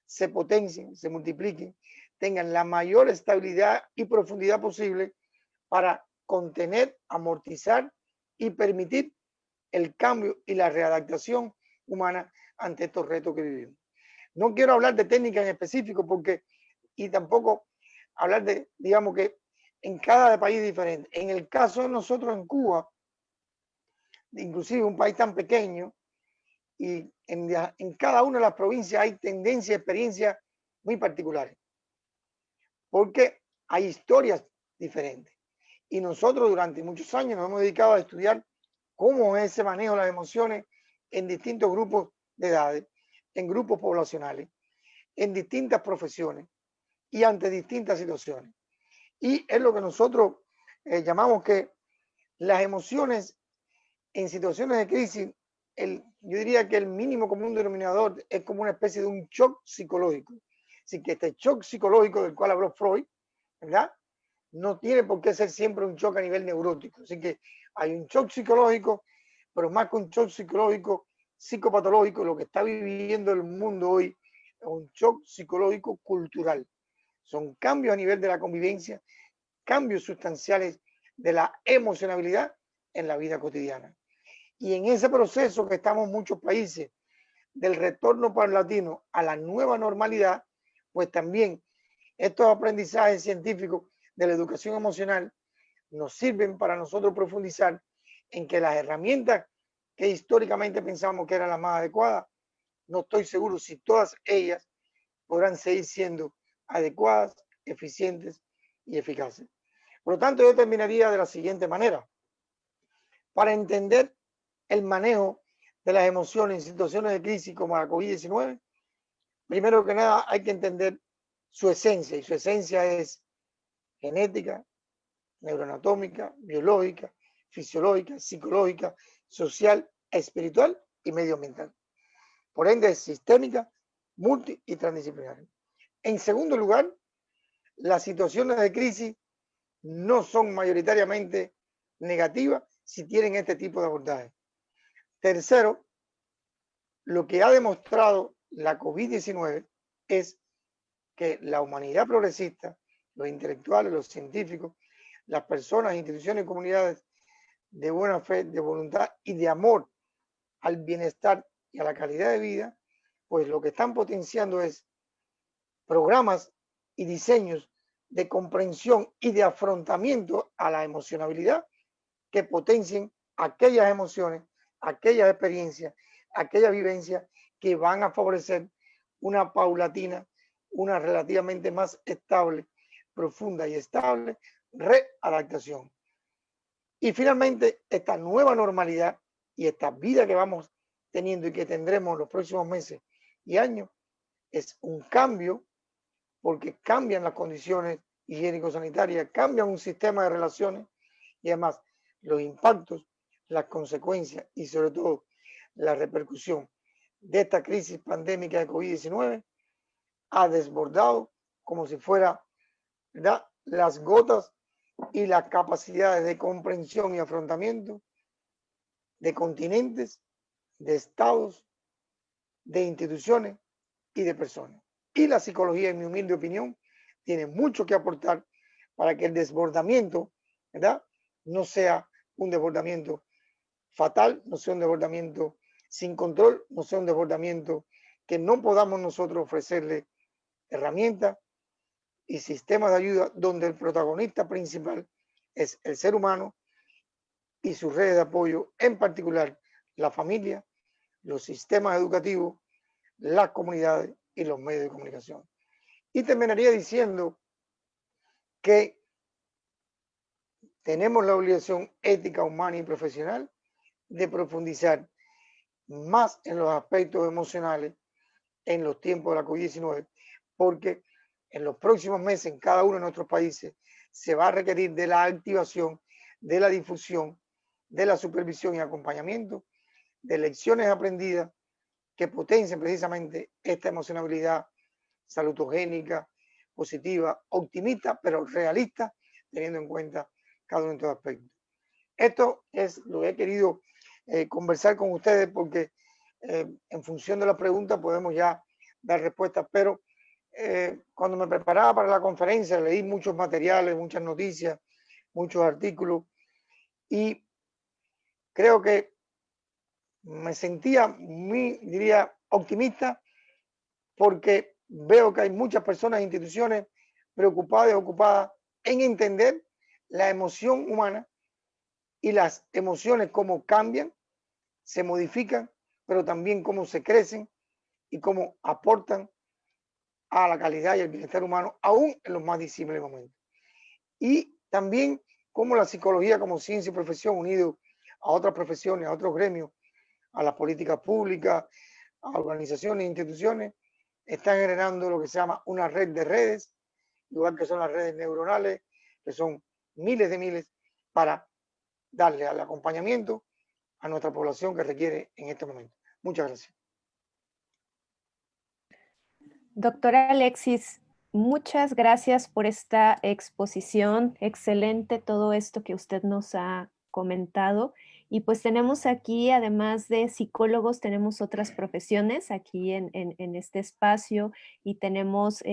se potencien, se multipliquen, tengan la mayor estabilidad y profundidad posible para contener, amortizar y permitir el cambio y la readaptación humana ante estos retos que vivimos. No quiero hablar de técnicas en específico porque, y tampoco hablar de, digamos que en cada país diferente. En el caso de nosotros en Cuba, inclusive un país tan pequeño, y en cada una de las provincias hay tendencias y experiencias muy particulares, porque hay historias diferentes. Y nosotros durante muchos años nos hemos dedicado a estudiar cómo es ese manejo de las emociones en distintos grupos de edades, en grupos poblacionales, en distintas profesiones y ante distintas situaciones. Y es lo que nosotros llamamos que las emociones en situaciones de crisis, yo diría que el mínimo común denominador es como una especie de un shock psicológico. Así que este shock psicológico del cual habló Freud, ¿verdad?, no tiene por qué ser siempre un shock a nivel neurótico. Así que hay un shock psicológico, pero más que un shock psicológico psicopatológico, lo que está viviendo el mundo hoy es un shock psicológico cultural. Son cambios a nivel de la convivencia, cambios sustanciales de la emocionabilidad en la vida cotidiana. Y en ese proceso que estamos muchos países del retorno paulatino a la nueva normalidad, pues también estos aprendizajes científicos de la educación emocional nos sirven para nosotros profundizar en que las herramientas que históricamente pensamos que eran las más adecuadas, no estoy seguro si todas ellas podrán seguir siendo adecuadas, eficientes y eficaces. Por lo tanto, yo terminaría de la siguiente manera. Para entender el manejo de las emociones en situaciones de crisis como la COVID-19, primero que nada hay que entender su esencia, y su esencia es genética, neuroanatómica, biológica, fisiológica, psicológica, social, espiritual y medioambiental. Por ende, es sistémica, multi y transdisciplinaria. En segundo lugar, las situaciones de crisis no son mayoritariamente negativas si tienen este tipo de abordaje. Tercero, lo que ha demostrado la COVID-19 es que la humanidad progresista, los intelectuales, los científicos, las personas, instituciones y comunidades de buena fe, de voluntad y de amor al bienestar y a la calidad de vida, pues lo que están potenciando es programas y diseños de comprensión y de afrontamiento a la emocionabilidad que potencien aquellas emociones, aquellas experiencias, aquellas vivencias que van a favorecer una paulatina, una relativamente más estable, profunda y estable readaptación. Y finalmente, esta nueva normalidad y esta vida que vamos teniendo y que tendremos los próximos meses y años es un cambio, porque cambian las condiciones higiénico-sanitarias, cambian un sistema de relaciones y además los impactos, las consecuencias y sobre todo la repercusión de esta crisis pandémica de COVID-19 ha desbordado como si fuera, ¿verdad?, las gotas y las capacidades de comprensión y afrontamiento de continentes, de estados, de instituciones y de personas. Y la psicología, en mi humilde opinión, tiene mucho que aportar para que el desbordamiento, ¿verdad?, no sea un desbordamiento fatal, no sea un desbordamiento sin control, no sea un desbordamiento que no podamos nosotros ofrecerle herramientas y sistemas de ayuda donde el protagonista principal es el ser humano y sus redes de apoyo, en particular la familia, los sistemas educativos, las comunidades y los medios de comunicación. Y terminaría diciendo que tenemos la obligación ética, humana y profesional de profundizar más en los aspectos emocionales en los tiempos de la COVID-19, porque en los próximos meses en cada uno de nuestros países se va a requerir de la activación, de la difusión, de la supervisión y acompañamiento de lecciones aprendidas que potencien precisamente esta emocionalidad salutogénica, positiva, optimista, pero realista, teniendo en cuenta cada uno de estos aspectos. Esto es lo que he querido conversar con ustedes porque en función de la pregunta podemos ya dar respuestas, pero cuando me preparaba para la conferencia leí muchos materiales, muchas noticias, muchos artículos y creo que me sentía muy, diría, optimista porque veo que hay muchas personas e instituciones preocupadas y ocupadas en entender la emoción humana y las emociones cómo cambian, se modifican, pero también cómo se crecen y cómo aportan a la calidad y el bienestar humano, aún en los más difíciles momentos. Y también cómo la psicología como ciencia y profesión, unido a otras profesiones, a otros gremios, a las políticas públicas, a organizaciones e instituciones, están generando lo que se llama una red de redes, igual que son las redes neuronales, que son miles de miles, para darle al acompañamiento a nuestra población que requiere en este momento. Muchas gracias. Doctora Alexis, muchas gracias por esta exposición. Excelente todo esto que usted nos ha comentado. Y pues tenemos aquí, además de psicólogos, tenemos otras profesiones aquí en este espacio y tenemos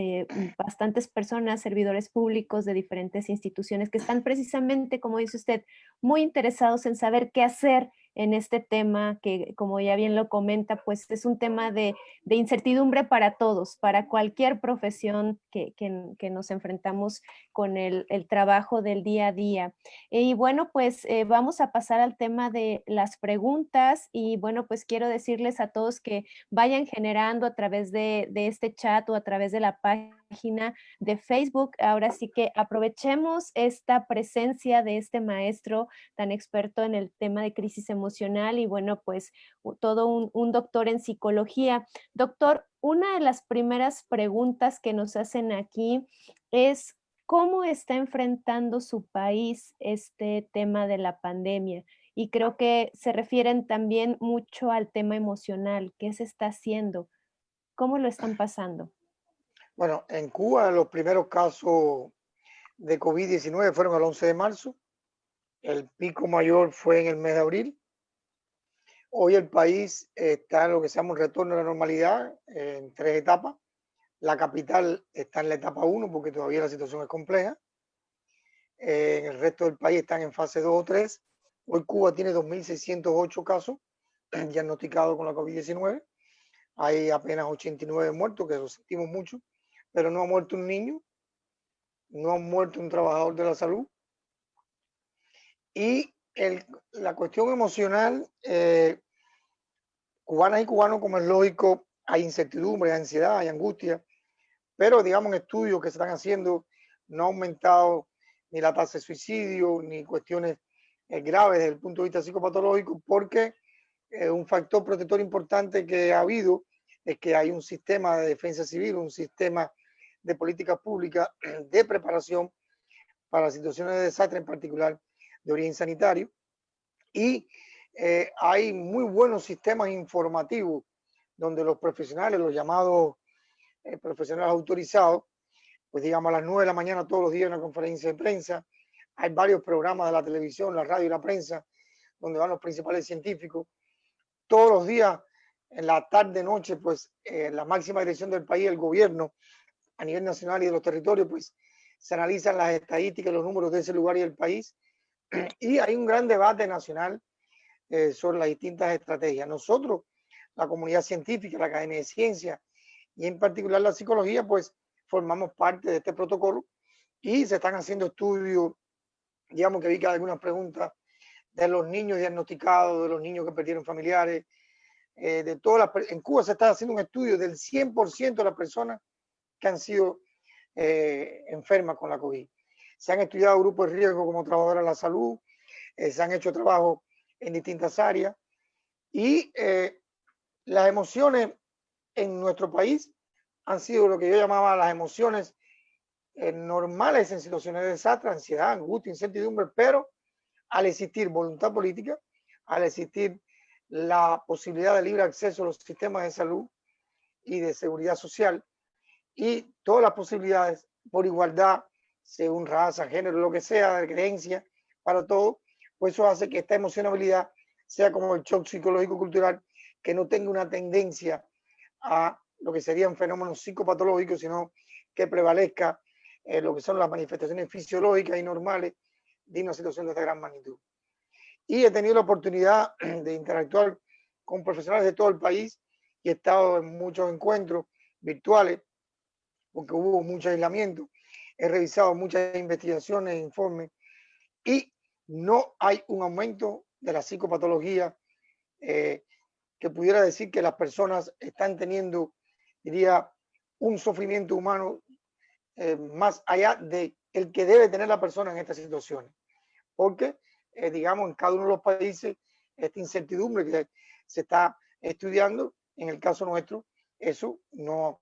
bastantes personas, servidores públicos de diferentes instituciones que están precisamente, como dice usted, muy interesados en saber qué hacer en este tema que, como ya bien lo comenta, pues es un tema de incertidumbre para todos, para cualquier profesión que nos enfrentamos con el trabajo del día a día. Y bueno, pues vamos a pasar al tema de las preguntas y bueno, pues quiero decirles a todos que vayan generando a través de este chat o a través de la página de Facebook. Ahora sí que aprovechemos esta presencia de este maestro tan experto en el tema de crisis emocional y bueno, pues todo un doctor en psicología. Doctor, una de las primeras preguntas que nos hacen aquí es, ¿cómo está enfrentando su país este tema de la pandemia? Y creo que se refieren también mucho al tema emocional. ¿Qué se está haciendo? ¿Cómo lo están pasando? Bueno, en Cuba los primeros casos de COVID-19 fueron el 11 de marzo. El pico mayor fue en el mes de abril. Hoy el país está en lo que se llama un retorno a la normalidad en 3 etapas. La capital está en la etapa 1 porque todavía la situación es compleja. En el resto del país están en fase 2 o 3. Hoy Cuba tiene 2.608 casos diagnosticados con la COVID-19. Hay apenas 89 muertos, que lo sentimos mucho, pero no ha muerto un niño, no ha muerto un trabajador de la salud. Y la cuestión emocional, cubanas y cubanos, como es lógico, hay incertidumbre, hay ansiedad, hay angustia, pero digamos en estudios que se están haciendo no ha aumentado ni la tasa de suicidio ni cuestiones graves desde el punto de vista psicopatológico, porque un factor protector importante que ha habido es que hay un sistema de defensa civil, un sistema de políticas públicas de preparación para situaciones de desastre, en particular de origen sanitario, y hay muy buenos sistemas informativos donde los profesionales, los llamados profesionales autorizados, pues digamos a las 9 de la mañana todos los días una conferencia de prensa. Hay varios programas de la televisión, la radio y la prensa donde van los principales científicos. Todos los días, en la tarde, noche, pues la máxima dirección del país, el gobierno, a nivel nacional y de los territorios, pues se analizan las estadísticas, los números de ese lugar y del país. Y hay un gran debate nacional sobre las distintas estrategias. Nosotros, la comunidad científica, la Academia de Ciencias y en particular la psicología, pues formamos parte de este protocolo y se están haciendo estudios, digamos que vi que hay algunas preguntas de los niños diagnosticados, de los niños que perdieron familiares, de todas las, en Cuba se está haciendo un estudio del 100% de las personas que han sido enfermas con la COVID. Se han estudiado grupos de riesgo como trabajadoras de la salud, se han hecho trabajos en distintas áreas y las emociones en nuestro país han sido lo que yo llamaba las emociones normales en situaciones de desastre, ansiedad, angustia, incertidumbre, pero al existir voluntad política, al existir la posibilidad de libre acceso a los sistemas de salud y de seguridad social y todas las posibilidades por igualdad, según raza, género, lo que sea, de creencia, para todo, pues eso hace que esta emocionabilidad sea como el shock psicológico cultural, que no tenga una tendencia a lo que serían fenómenos psicopatológicos, sino que prevalezca lo que son las manifestaciones fisiológicas y normales de una situación de esta gran magnitud. Y he tenido la oportunidad de interactuar con profesionales de todo el país y he estado en muchos encuentros virtuales porque hubo mucho aislamiento. He revisado muchas investigaciones e informes y no hay un aumento de la psicopatología que pudiera decir que las personas están teniendo, diría, un sufrimiento humano más allá de el que debe tener la persona en estas situaciones. Porque, digamos, en cada uno de los países, esta incertidumbre que se está estudiando, en el caso nuestro, eso no.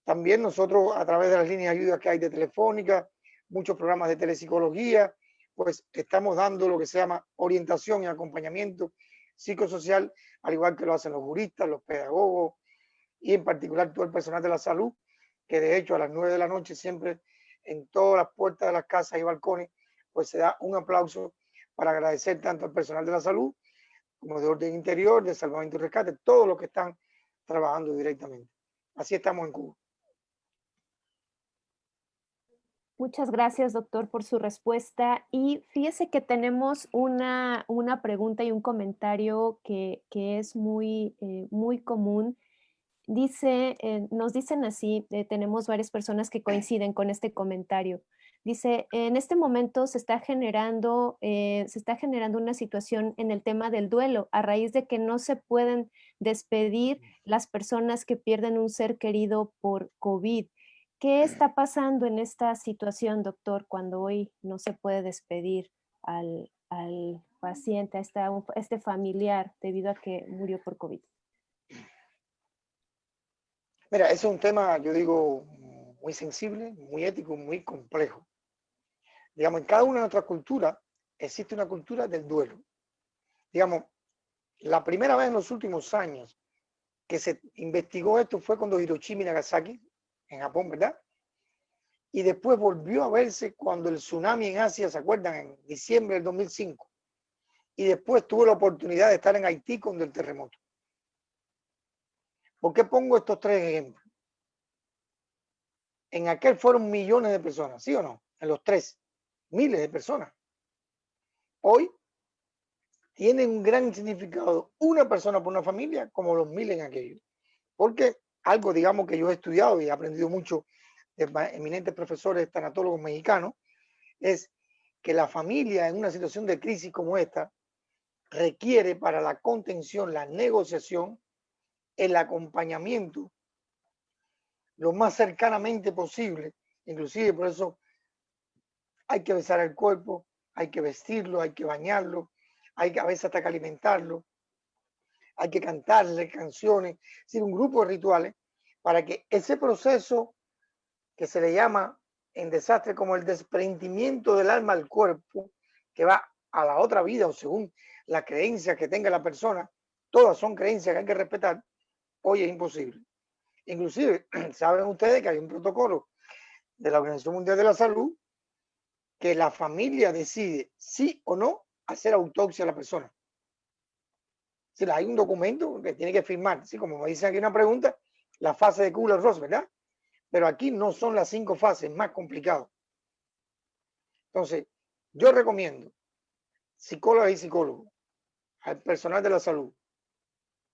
También nosotros, a través de las líneas de ayuda que hay de Telefónica, muchos programas de telepsicología, pues estamos dando lo que se llama orientación y acompañamiento psicosocial, al igual que lo hacen los juristas, los pedagogos y en particular todo el personal de la salud, que de hecho a las 9 de la noche siempre en todas las puertas de las casas y balcones, pues se da un aplauso para agradecer tanto al personal de la salud como de orden interior, de salvamento y rescate, todos los que están trabajando directamente. Así estamos en Cuba. Muchas gracias, doctor, por su respuesta. Y fíjese que tenemos una pregunta y un comentario que es muy común. Dice, nos dicen así, tenemos varias personas que coinciden con este comentario. Dice, en este momento se está generando una situación en el tema del duelo a raíz de que no se pueden despedir las personas que pierden un ser querido por COVID. ¿Qué está pasando en esta situación, doctor, cuando hoy no se puede despedir al paciente, a este familiar debido a que murió por COVID? Mira, ese es un tema, yo digo, muy sensible, muy ético, muy complejo. Digamos, en cada una de nuestras culturas existe una cultura del duelo. Digamos, la primera vez en los últimos años que se investigó esto fue cuando Hiroshima y Nagasaki, en Japón, ¿verdad? Y después volvió a verse cuando el tsunami en Asia, ¿se acuerdan? En diciembre del 2005. Y después tuve la oportunidad de estar en Haití con el terremoto. ¿Por qué pongo estos tres ejemplos? En aquel fueron millones de personas, ¿sí o no? En los tres, miles de personas. Hoy tiene un gran significado una persona por una familia como los miles en aquello. Porque algo, digamos, que yo he estudiado y he aprendido mucho de eminentes profesores tanatólogos mexicanos, es que la familia en una situación de crisis como esta requiere para la contención, la negociación, el acompañamiento lo más cercanamente posible. Inclusive por eso hay que besar el cuerpo, hay que vestirlo, hay que bañarlo, hay que a veces hasta que alimentarlo, hay que cantarle canciones, es decir, un grupo de rituales para que ese proceso que se le llama en desastre como el desprendimiento del alma al cuerpo, que va a la otra vida o según las creencias que tenga la persona, todas son creencias que hay que respetar, hoy es imposible. Inclusive, saben ustedes que hay un protocolo de la Organización Mundial de la Salud que la familia decide sí o no hacer autopsia a la persona. Si hay un documento que tiene que firmar, ¿sí? Como me dice aquí una pregunta, la fase de Kubler-Ross, ¿verdad? Pero aquí no son las 5 fases, es más complicado. Entonces, yo recomiendo psicólogas y psicólogos, al personal de la salud,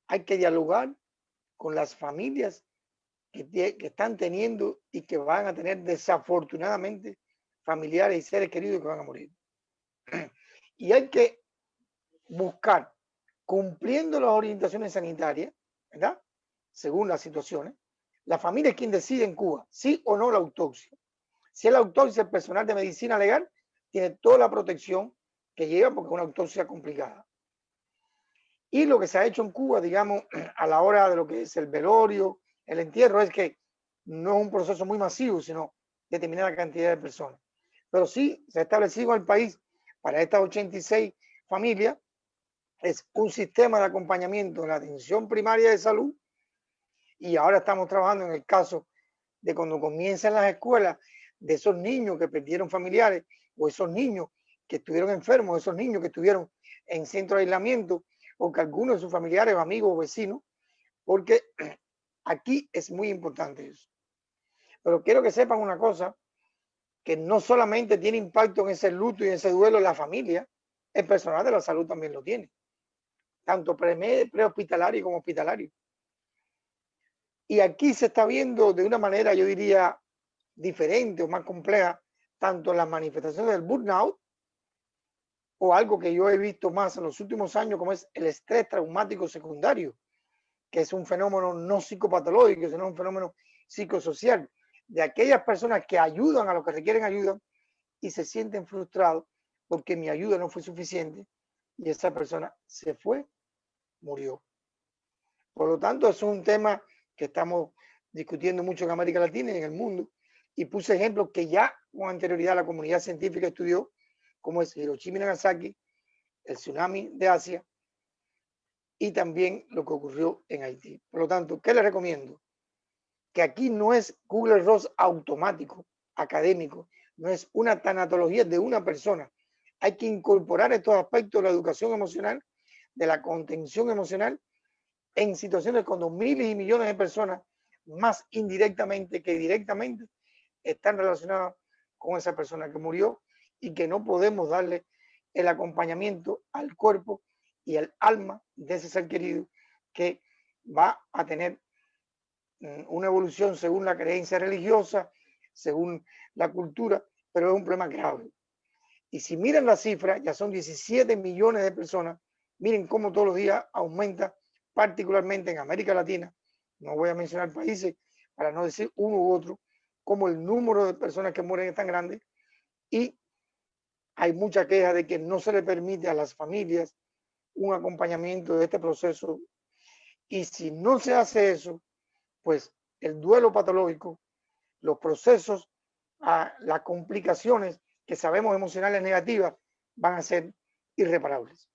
hay que dialogar con las familias que están teniendo y que van a tener desafortunadamente familiares y seres queridos que van a morir. Y hay que buscar, cumpliendo las orientaciones sanitarias, ¿verdad? Según las situaciones, la familia es quien decide en Cuba, sí o no la autopsia. Si es la autopsia, el personal de medicina legal tiene toda la protección que lleva porque es una autopsia complicada. Y lo que se ha hecho en Cuba, digamos, a la hora de lo que es el velorio, el entierro, es que no es un proceso muy masivo, sino determinada cantidad de personas. Pero sí se ha establecido en el país para estas 86 familias es un sistema de acompañamiento en la atención primaria de salud y ahora estamos trabajando en el caso de cuando comienzan las escuelas de esos niños que perdieron familiares o esos niños que estuvieron enfermos, esos niños que estuvieron en centro de aislamiento o que algunos de sus familiares o amigos o vecinos, porque aquí es muy importante eso. Pero quiero que sepan una cosa, que no solamente tiene impacto en ese luto y en ese duelo la familia, el personal de la salud también lo tiene, tanto prehospitalario como hospitalario. Y aquí se está viendo de una manera, yo diría, diferente o más compleja, tanto las manifestaciones del burnout o algo que yo he visto más en los últimos años, como es el estrés traumático secundario, que es un fenómeno no psicopatológico, sino un fenómeno psicosocial, de aquellas personas que ayudan a los que requieren ayuda y se sienten frustrados porque mi ayuda no fue suficiente y esa persona se fue, murió. Por lo tanto, es un tema que estamos discutiendo mucho en América Latina y en el mundo. Y puse ejemplos que ya con anterioridad la comunidad científica estudió, como es Hiroshima y Nagasaki, el tsunami de Asia y también lo que ocurrió en Haití. Por lo tanto, ¿qué les recomiendo? Que aquí no es Kubler-Ross automático, académico, no es una tanatología de una persona. Hay que incorporar estos aspectos de la educación emocional, de la contención emocional, en situaciones cuando miles y millones de personas, más indirectamente que directamente, están relacionadas con con esa persona que murió y que no podemos darle el acompañamiento al cuerpo y al alma de ese ser querido que va a tener una evolución según la creencia religiosa, según la cultura, pero es un problema grave. Y si miran la cifra, ya son 17 millones de personas. Miren cómo todos los días aumenta, particularmente en América Latina. No voy a mencionar países para no decir uno u otro, como el número de personas que mueren es tan grande. Y hay mucha queja de que no se le permite a las familias un acompañamiento de este proceso. Y si no se hace eso, pues el duelo patológico, los procesos, las complicaciones que sabemos emocionales negativas van a ser irreparables.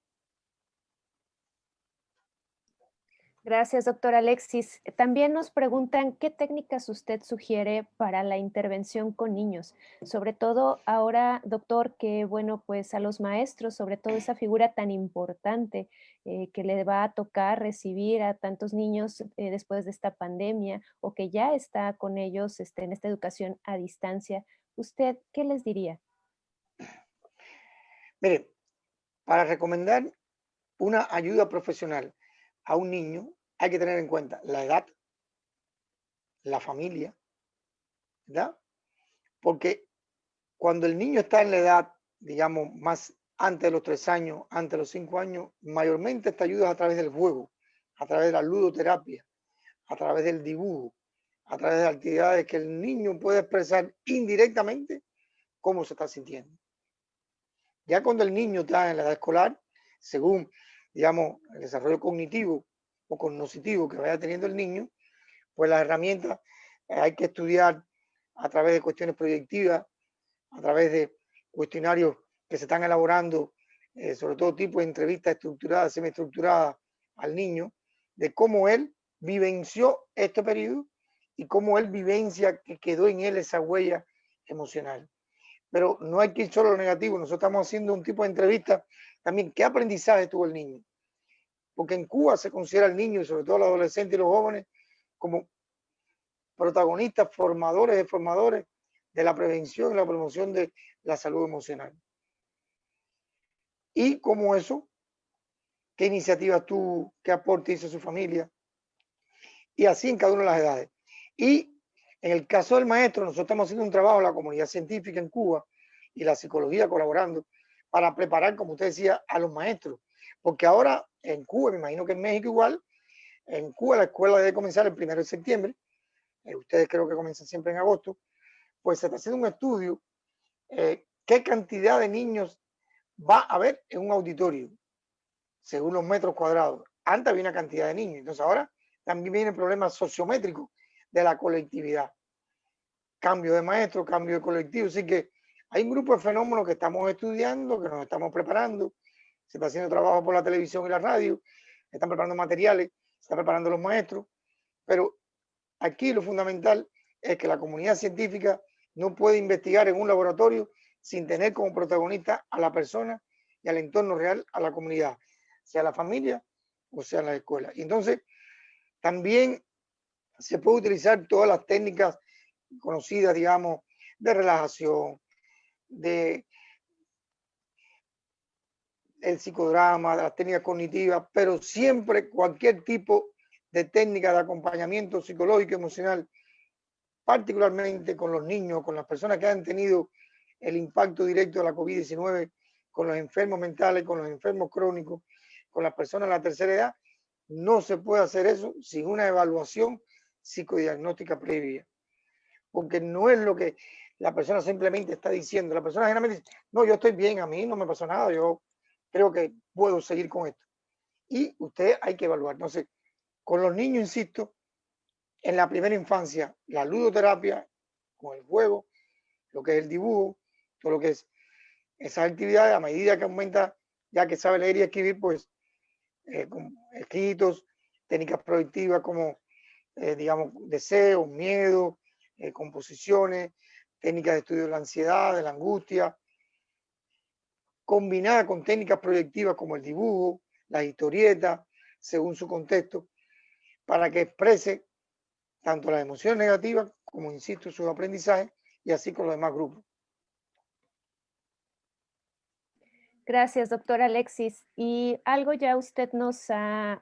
Gracias, doctor Alexis. También nos preguntan qué técnicas usted sugiere para la intervención con niños, sobre todo ahora, doctor, que bueno, pues a los maestros, sobre todo esa figura tan importante que le va a tocar recibir a tantos niños después de esta pandemia o que ya está con ellos en esta educación a distancia. ¿Usted qué les diría? Mire, para recomendar una ayuda profesional a un niño hay que tener en cuenta la edad, la familia, ¿verdad? Porque cuando el niño está en la edad, digamos, más antes de los 3 años, antes de los 5 años, mayormente esta ayuda es a través del juego, a través de la ludoterapia, a través del dibujo, a través de actividades que el niño puede expresar indirectamente cómo se está sintiendo. Ya cuando el niño está en la edad escolar, según, digamos, el desarrollo cognitivo o cognoscitivo que vaya teniendo el niño, pues las herramientas hay que estudiar a través de cuestiones proyectivas, a través de cuestionarios que se están elaborando, sobre todo tipo de entrevistas estructuradas, semiestructuradas al niño, de cómo él vivenció este periodo y cómo él vivencia que quedó en él esa huella emocional. Pero no hay que ir solo a lo negativo, nosotros estamos haciendo un tipo de entrevista también, ¿qué aprendizaje tuvo el niño? Porque en Cuba se considera al niño y sobre todo los adolescentes y los jóvenes como protagonistas, formadores de la prevención y la promoción de la salud emocional. Y como eso, qué iniciativas tú, qué aporte hizo su familia, y así en cada una de las edades. Y en el caso del maestro, nosotros estamos haciendo un trabajo en la comunidad científica en Cuba y la psicología colaborando para preparar, como usted decía, a los maestros. Porque ahora en Cuba, me imagino que en México igual, en Cuba la escuela debe comenzar el 1 de septiembre, ustedes creo que comienzan siempre en agosto, pues se está haciendo un estudio, qué cantidad de niños va a haber en un auditorio, según los metros cuadrados. Antes había una cantidad de niños, entonces ahora también viene el problema sociométrico de la colectividad. Cambio de maestro, cambio de colectivo, así que hay un grupo de fenómenos que estamos estudiando, que nos estamos preparando, se está haciendo trabajo por la televisión y la radio, se están preparando materiales, se están preparando los maestros, pero aquí lo fundamental es que la comunidad científica no puede investigar en un laboratorio sin tener como protagonista a la persona y al entorno real, a la comunidad, sea la familia o sea la escuela. Y entonces también se puede utilizar todas las técnicas conocidas, digamos, de relajación, de el psicodrama, de las técnicas cognitivas, pero siempre cualquier tipo de técnica de acompañamiento psicológico, emocional, particularmente con los niños, con las personas que han tenido el impacto directo de la COVID-19, con los enfermos mentales, con los enfermos crónicos, con las personas de la tercera edad, no se puede hacer eso sin una evaluación psicodiagnóstica previa, porque no es lo que la persona simplemente está diciendo. La persona generalmente dice, no, yo estoy bien, a mí no me pasó nada, yo creo que puedo seguir con esto. Y usted hay que evaluar. Entonces, con los niños, insisto, en la primera infancia, la ludoterapia, con el juego, lo que es el dibujo, todo lo que es esas actividades, a medida que aumenta, ya que sabe leer y escribir, pues con escritos, técnicas productivas como, digamos, deseos, miedo, composiciones, técnicas de estudio de la ansiedad, de la angustia, combinada con técnicas proyectivas como el dibujo, la historieta, según su contexto, para que exprese tanto las emociones negativas como, insisto, sus aprendizajes y así con los demás grupos. Gracias, doctor Alexis. Y algo ya usted nos ha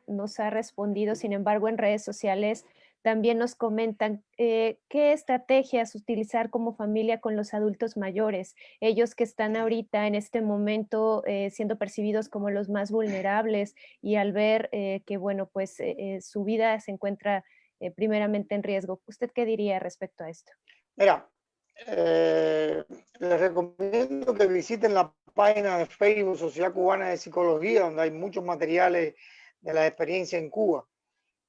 respondido, sin embargo, en redes sociales también nos comentan qué estrategias utilizar como familia con los adultos mayores, ellos que están ahorita en este momento siendo percibidos como los más vulnerables y al ver que, bueno, pues su vida se encuentra primeramente en riesgo. ¿Usted qué diría respecto a esto? Mira, les recomiendo que visiten la página de Facebook Sociedad Cubana de Psicología, donde hay muchos materiales de la experiencia en Cuba.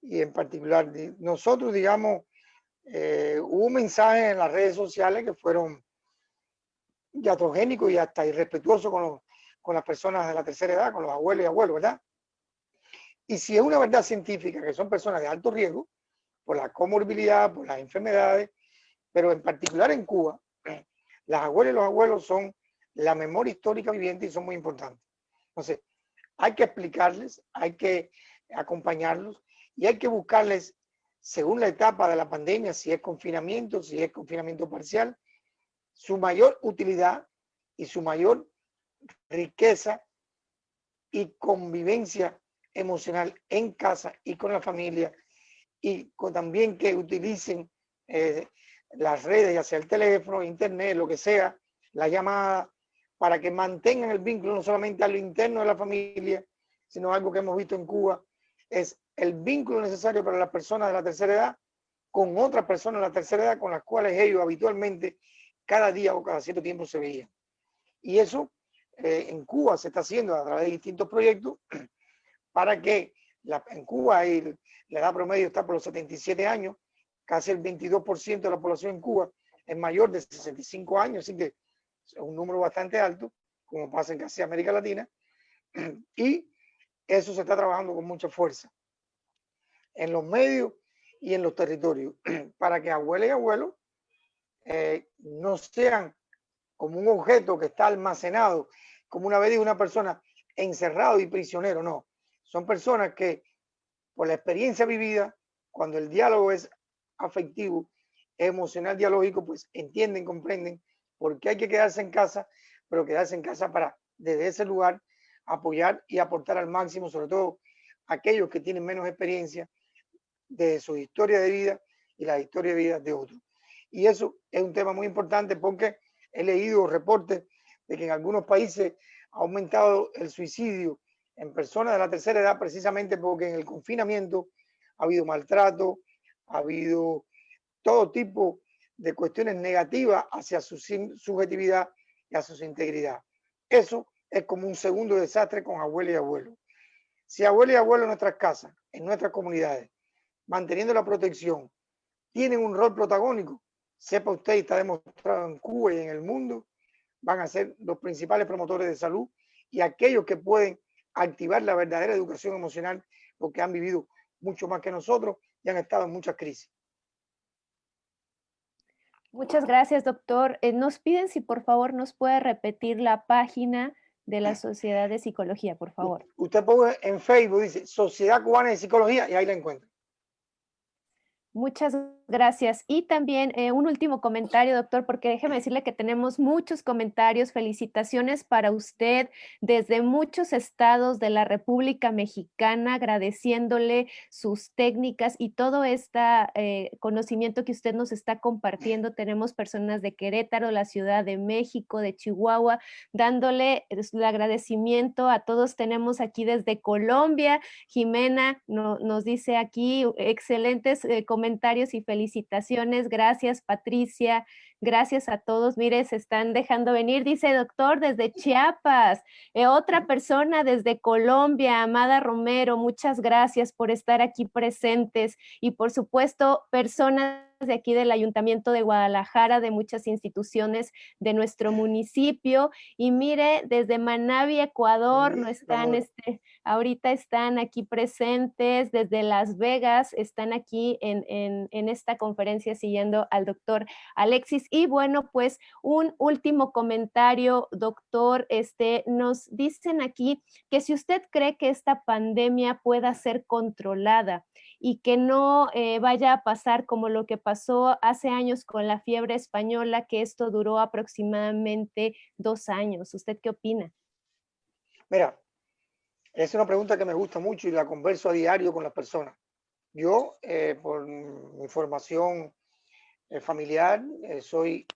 Y en particular, nosotros, digamos, hubo mensajes en las redes sociales que fueron iatrogénicos y hasta irrespetuosos con las personas de la tercera edad, con los abuelos y abuelos, ¿verdad? Y si es una verdad científica que son personas de alto riesgo, por la comorbilidad, por las enfermedades, pero en particular en Cuba, las abuelas y los abuelos son la memoria histórica viviente y son muy importantes. Entonces, hay que explicarles, hay que acompañarlos y hay que buscarles, según la etapa de la pandemia, si es confinamiento parcial, su mayor utilidad y su mayor riqueza y convivencia emocional en casa y con la familia, y también que utilicen las redes, ya sea el teléfono, internet, lo que sea, la llamada, para que mantengan el vínculo no solamente a lo interno de la familia, sino algo que hemos visto en Cuba, es el vínculo necesario para las personas de la tercera edad con otras personas de la tercera edad con las cuales ellos habitualmente cada día o cada cierto tiempo se veían. Y eso en Cuba se está haciendo a través de distintos proyectos para que en Cuba la edad promedio está por los 77 años, casi el 22% de la población en Cuba es mayor de 65 años, así que es un número bastante alto, como pasa en casi América Latina, y eso se está trabajando con mucha fuerza en los medios y en los territorios, para que abuelas y abuelos no sean como un objeto que está almacenado, como una vez dijo una persona, encerrado y prisionero, no. Son personas que, por la experiencia vivida, cuando el diálogo es afectivo, emocional, dialógico, pues entienden, comprenden por qué hay que quedarse en casa, pero quedarse en casa para, desde ese lugar, apoyar y aportar al máximo, sobre todo aquellos que tienen menos experiencia de su historia de vida y la historia de vida de otros. Y eso es un tema muy importante porque he leído reportes de que en algunos países ha aumentado el suicidio en personas de la tercera edad precisamente porque en el confinamiento ha habido maltrato, ha habido todo tipo de cuestiones negativas hacia su subjetividad y hacia su integridad. Eso es como un segundo desastre con abuelos y abuelos. Si abuelos y abuelos en nuestras casas, en nuestras comunidades, manteniendo la protección, tienen un rol protagónico, sepa usted, y está demostrado en Cuba y en el mundo, van a ser los principales promotores de salud y aquellos que pueden activar la verdadera educación emocional porque han vivido mucho más que nosotros y han estado en muchas crisis. Muchas gracias, doctor. Nos piden si por favor nos puede repetir la página de la Sociedad de Psicología, por favor. Usted pone en Facebook, dice Sociedad Cubana de Psicología y ahí la encuentra. Muchas gracias. Y también un último comentario, doctor, porque déjeme decirle que tenemos muchos comentarios, felicitaciones para usted desde muchos estados de la República Mexicana, agradeciéndole sus técnicas y todo este conocimiento que usted nos está compartiendo. Tenemos personas de Querétaro, la Ciudad de México, de Chihuahua, dándole el agradecimiento a todos. Tenemos aquí desde Colombia, Jimena nos dice aquí, excelentes comentarios y felicitaciones. Gracias, Patricia. Gracias a todos. Mire, se están dejando venir. Dice doctor desde Chiapas. Otra persona desde Colombia, Amada Romero. Muchas gracias por estar aquí presentes. Y por supuesto, personas de aquí del Ayuntamiento de Guadalajara, de muchas instituciones de nuestro municipio. Y mire, desde Manabí, Ecuador, no están ahorita están aquí presentes desde Las Vegas, están aquí en esta conferencia siguiendo al doctor Alexis. Y bueno, pues un último comentario, doctor, nos dicen aquí que si usted cree que esta pandemia pueda ser controlada y que no vaya a pasar como lo que pasó hace años con la fiebre española, que esto duró aproximadamente 2 años. ¿Usted qué opina? Mira, es una pregunta que me gusta mucho y la converso a diario con las personas. Yo, por mi formación familiar, soy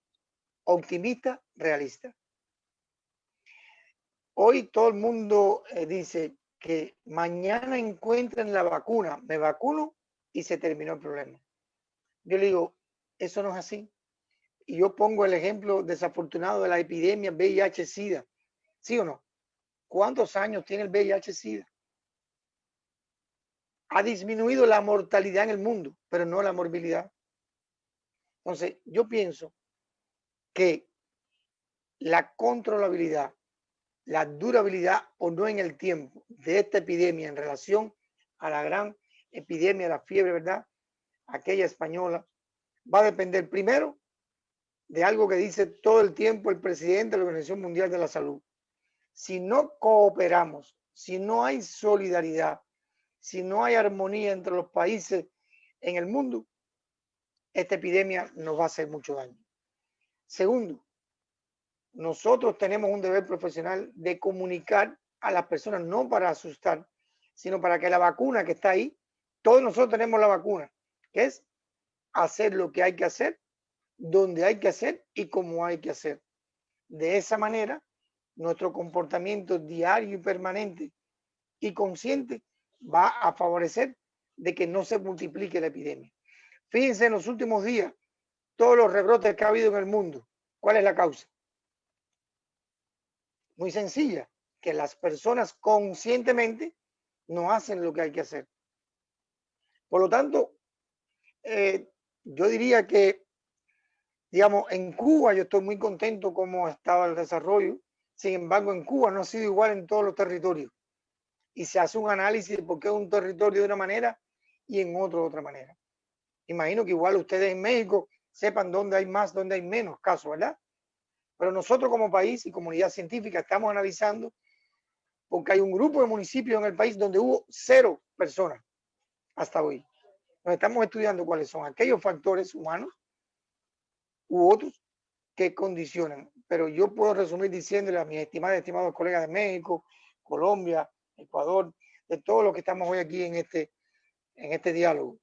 optimista, realista. Hoy todo el mundo dice que mañana encuentren la vacuna, me vacuno y se terminó el problema. Yo le digo, eso no es así. Y yo pongo el ejemplo desafortunado de la epidemia VIH-Sida. ¿Sí o no? ¿Cuántos años tiene el VIH-Sida? Ha disminuido la mortalidad en el mundo, pero no la morbilidad. Entonces, yo pienso que la controlabilidad, la durabilidad o no en el tiempo de esta epidemia en relación a la gran epidemia de la fiebre, ¿verdad? Aquella española, va a depender primero de algo que dice todo el tiempo el presidente de la Organización Mundial de la Salud. Si no cooperamos, si no hay solidaridad, si no hay armonía entre los países en el mundo, esta epidemia nos va a hacer mucho daño. Segundo, nosotros tenemos un deber profesional de comunicar a las personas, no para asustar, sino para que la vacuna que está ahí, todos nosotros tenemos la vacuna, que es hacer lo que hay que hacer, donde hay que hacer y cómo hay que hacer. De esa manera, nuestro comportamiento diario y permanente y consciente va a favorecer de que no se multiplique la epidemia. Fíjense en los últimos días, todos los rebrotes que ha habido en el mundo. ¿Cuál es la causa? Muy sencilla, que las personas conscientemente no hacen lo que hay que hacer. Por lo tanto, yo diría que, digamos, en Cuba yo estoy muy contento cómo estaba el desarrollo. Sin embargo, en Cuba no ha sido igual en todos los territorios. Y se hace un análisis de por qué un territorio de una manera y en otro de otra manera. Imagino que igual ustedes en México sepan dónde hay más, dónde hay menos casos, ¿verdad? Pero nosotros como país y comunidad científica estamos analizando porque hay un grupo de municipios en el país donde hubo 0 personas hasta hoy. Nos estamos estudiando cuáles son aquellos factores humanos u otros que condicionan. Pero yo puedo resumir diciéndole a mis estimados colegas de México, Colombia, Ecuador, de todos los que estamos hoy aquí en este diálogo.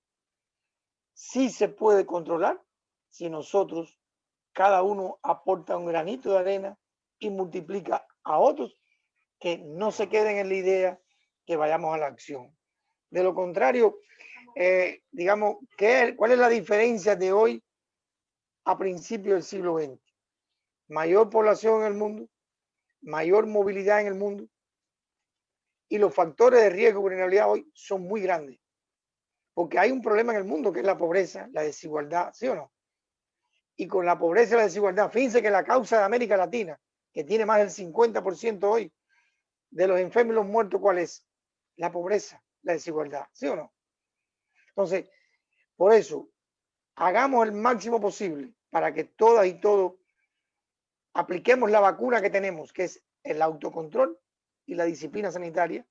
Sí se puede controlar si nosotros, cada uno aporta un granito de arena y multiplica a otros que no se queden en la idea, que vayamos a la acción. De lo contrario, digamos, ¿cuál es la diferencia de hoy a principios del siglo XX? Mayor población en el mundo, mayor movilidad en el mundo y los factores de riesgo y vulnerabilidad hoy son muy grandes. Porque hay un problema en el mundo que es la pobreza, la desigualdad, ¿sí o no? Y con la pobreza y la desigualdad, fíjense que la causa de América Latina, que tiene más del 50% hoy de los enfermos y los muertos, ¿cuál es? La pobreza, la desigualdad, ¿sí o no? Entonces, por eso, hagamos el máximo posible para que todas y todos apliquemos la vacuna que tenemos, que es el autocontrol y la disciplina sanitaria.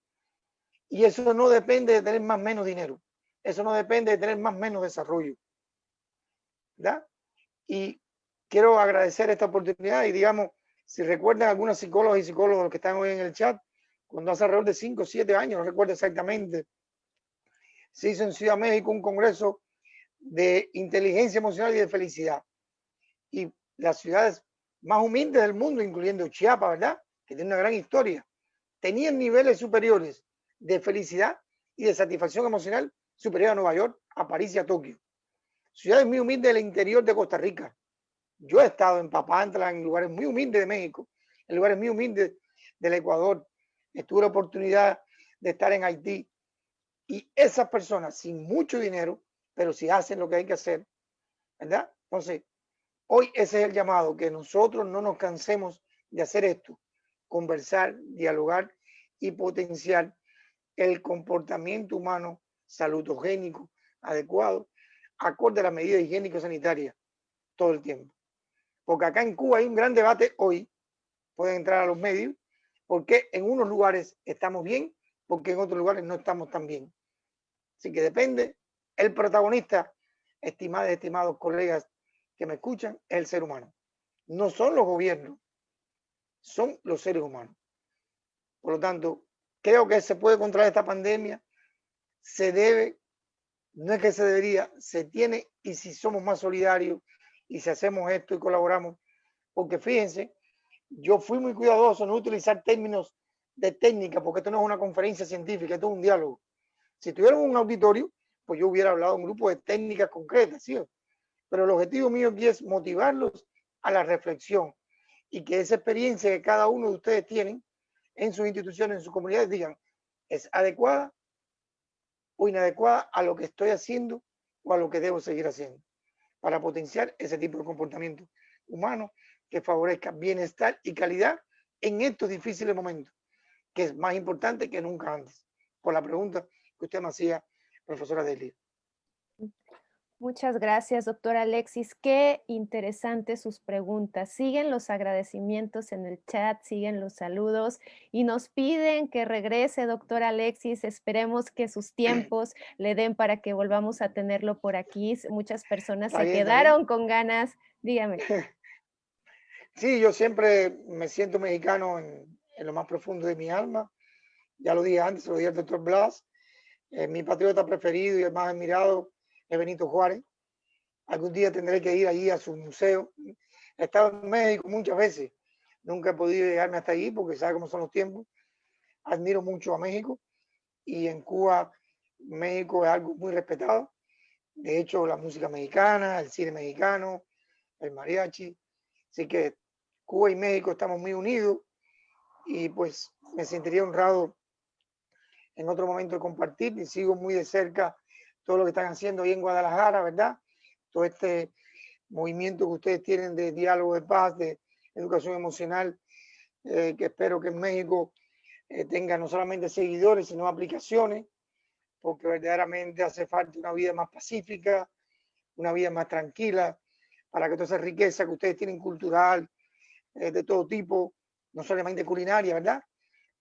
Y eso no depende de tener más o menos dinero. Eso no depende de tener más o menos desarrollo. ¿Verdad? Y quiero agradecer esta oportunidad y digamos, si recuerdan algunos psicólogos y psicólogos que están hoy en el chat, cuando hace alrededor de 5 o 7 años, no recuerdo exactamente, se hizo en Ciudad de México un congreso de inteligencia emocional y de felicidad. Y las ciudades más humildes del mundo, incluyendo Chiapas, ¿verdad? Que tiene una gran historia, tenían niveles superiores de felicidad y de satisfacción emocional superior a Nueva York, a París y a Tokio. Ciudades muy humildes del interior de Costa Rica. Yo he estado en Papantla, en lugares muy humildes de México, en lugares muy humildes del Ecuador. Tuve la oportunidad de estar en Haití. Y esas personas sin mucho dinero, pero si hacen lo que hay que hacer, ¿verdad? Entonces, hoy ese es el llamado, que nosotros no nos cansemos de hacer esto, conversar, dialogar y potenciar el comportamiento humano salutogénico adecuado, acorde a las medidas higiénico-sanitarias todo el tiempo. Porque acá en Cuba hay un gran debate hoy, pueden entrar a los medios, porque en unos lugares estamos bien, porque en otros lugares no estamos tan bien. Así que depende, el protagonista, estimados y estimados colegas que me escuchan, es el ser humano. No son los gobiernos, son los seres humanos. Por lo tanto, creo que se puede controlar esta pandemia, se debe, no es que se debería, se tiene, y si somos más solidarios y si hacemos esto y colaboramos, porque fíjense, yo fui muy cuidadoso no utilizar términos de técnica, porque esto no es una conferencia científica, esto es un diálogo. Si tuviéramos un auditorio, pues yo hubiera hablado de un grupo de técnicas concretas, ¿sí? Pero el objetivo mío aquí es motivarlos a la reflexión y que esa experiencia que cada uno de ustedes tienen en sus instituciones, en sus comunidades, digan, ¿es adecuada o inadecuada a lo que estoy haciendo o a lo que debo seguir haciendo? Para potenciar ese tipo de comportamiento humano que favorezca bienestar y calidad en estos difíciles momentos, que es más importante que nunca antes. Por la pregunta que usted me hacía, profesora Delia. Muchas gracias, doctor Alexis. Qué interesantes sus preguntas. Siguen los agradecimientos en el chat, siguen los saludos y nos piden que regrese, doctor Alexis. Esperemos que sus tiempos le den para que volvamos a tenerlo por aquí. Muchas personas Está se bien, está bien. quedaron con ganas. Dígame. Sí, yo siempre me siento mexicano en lo más profundo de mi alma. Ya lo dije antes, lo dije al doctor Blas. Mi patriota preferido y el más admirado es Benito Juárez. Algún día tendré que ir allí a su museo. He estado en México muchas veces. Nunca he podido llegarme hasta allí porque sabe cómo son los tiempos. Admiro mucho a México y en Cuba, México es algo muy respetado. De hecho, la música mexicana, el cine mexicano, el mariachi. Así que Cuba y México estamos muy unidos y pues me sentiría honrado en otro momento de compartir y sigo muy de cerca todo lo que están haciendo ahí en Guadalajara, ¿verdad? Todo este movimiento que ustedes tienen de diálogo de paz, de educación emocional, que espero que en México tenga no solamente seguidores, sino aplicaciones, porque verdaderamente hace falta una vida más pacífica, una vida más tranquila, para que toda esa riqueza que ustedes tienen cultural, de todo tipo, no solamente culinaria, ¿verdad?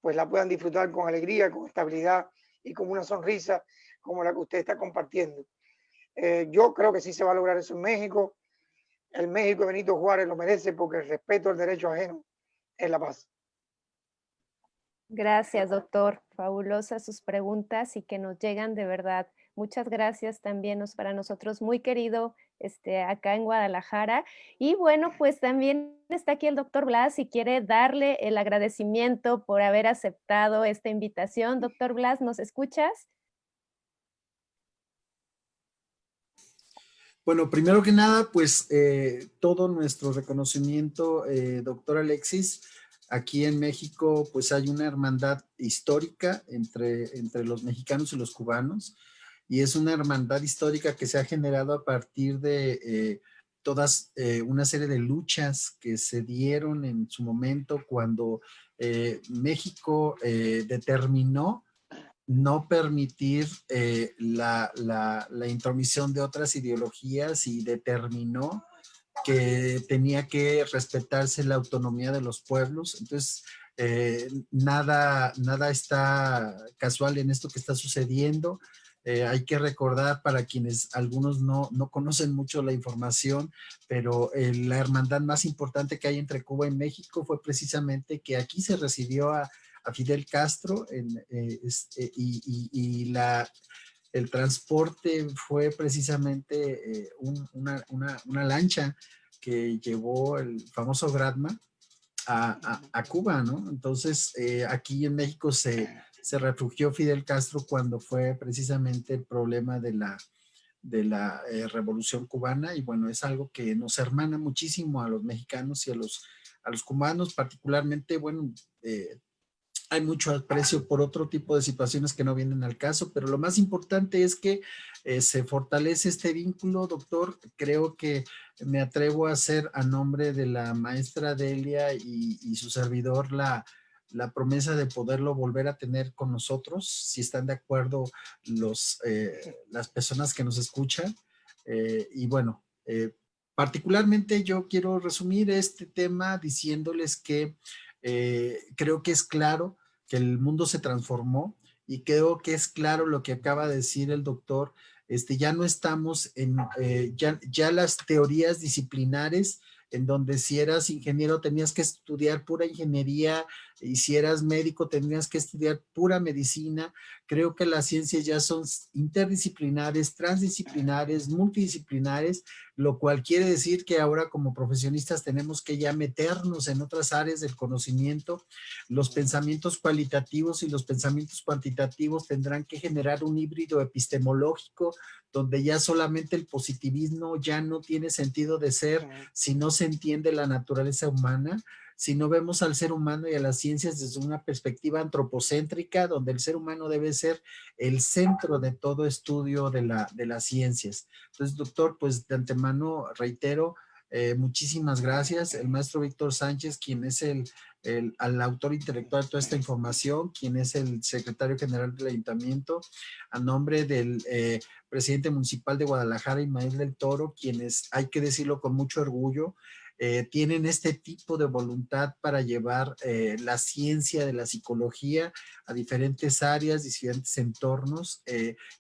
Pues la puedan disfrutar con alegría, con estabilidad y con una sonrisa como la que usted está compartiendo. Yo creo que sí se va a lograr eso en México. El México de Benito Juárez lo merece porque el respeto al derecho ajeno es la paz. Gracias, doctor. Fabulosas sus preguntas y que nos llegan de verdad. Muchas gracias también para nosotros, muy querido, acá en Guadalajara. Y bueno, pues también está aquí el doctor Blas y quiere darle el agradecimiento por haber aceptado esta invitación. Doctor Blas, ¿nos escuchas? Bueno, primero que nada, pues todo nuestro reconocimiento, doctor Alexis. Aquí en México, pues hay una hermandad histórica entre los mexicanos y los cubanos, y es una hermandad histórica que se ha generado a partir de todas una serie de luchas que se dieron en su momento cuando México determinó no permitir la intromisión de otras ideologías y determinó que tenía que respetarse la autonomía de los pueblos. Entonces, nada está casual en esto que está sucediendo. Hay que recordar para quienes algunos no conocen mucho la información, pero la hermandad más importante que hay entre Cuba y México fue precisamente que aquí se recibió a Fidel Castro y el transporte fue precisamente una lancha que llevó el famoso Gradma a Cuba, ¿no? Entonces, aquí en México se refugió Fidel Castro cuando fue precisamente el problema de la Revolución Cubana, y bueno, es algo que nos hermana muchísimo a los mexicanos y a los cubanos, particularmente, bueno, hay mucho aprecio por otro tipo de situaciones que no vienen al caso, pero lo más importante es que se fortalece este vínculo, doctor. Creo que me atrevo a hacer a nombre de la maestra Delia y su servidor la promesa de poderlo volver a tener con nosotros, si están de acuerdo las personas que nos escuchan. Y bueno, particularmente yo quiero resumir este tema diciéndoles que creo que es claro que el mundo se transformó, y creo que es claro lo que acaba de decir el doctor. Ya no estamos ya las teorías disciplinares en donde si eras ingeniero tenías que estudiar pura ingeniería y si eras médico tenías que estudiar pura medicina. Creo que las ciencias ya son interdisciplinares, transdisciplinares, multidisciplinares, lo cual quiere decir que ahora como profesionistas tenemos que ya meternos en otras áreas del conocimiento. Los pensamientos cualitativos y los pensamientos cuantitativos tendrán que generar un híbrido epistemológico donde ya solamente el positivismo ya no tiene sentido de ser si no se entiende la naturaleza humana, si no vemos al ser humano y a las ciencias desde una perspectiva antropocéntrica, donde el ser humano debe ser el centro de todo estudio de las ciencias. Entonces, doctor, pues de antemano reitero, muchísimas gracias. El maestro Víctor Sánchez, quien es el autor intelectual de toda esta información, quien es el secretario general del ayuntamiento, a nombre del presidente municipal de Guadalajara, Ismael del Toro, quienes, hay que decirlo con mucho orgullo, tienen este tipo de voluntad para llevar la ciencia de la psicología a diferentes áreas, diferentes entornos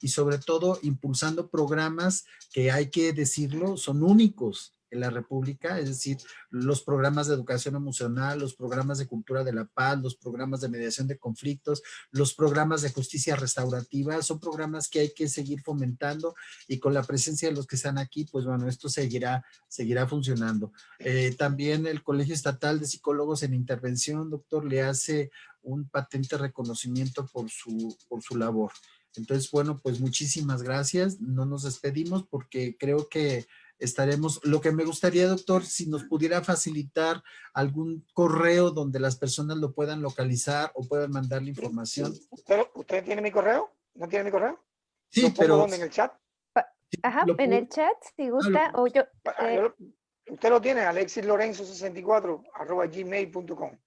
y sobre todo impulsando programas que hay que decirlo, son únicos en la República, es decir, los programas de educación emocional, los programas de cultura de la paz, los programas de mediación de conflictos, los programas de justicia restaurativa, son programas que hay que seguir fomentando y con la presencia de los que están aquí, pues bueno, esto seguirá funcionando. También el Colegio Estatal de Psicólogos en Intervención, doctor, le hace un patente reconocimiento por su labor. Entonces, bueno, pues muchísimas gracias. No nos despedimos porque creo que estaremos, lo que me gustaría, doctor, si nos pudiera facilitar algún correo donde las personas lo puedan localizar o puedan mandar la información. ¿Usted tiene mi correo? ¿No tiene mi correo? Sí, ¿Lo pongo pero... dónde, en el chat? Ajá, en el chat, si gusta, o yo... Usted lo tiene, alexislorenzo64@gmail.com.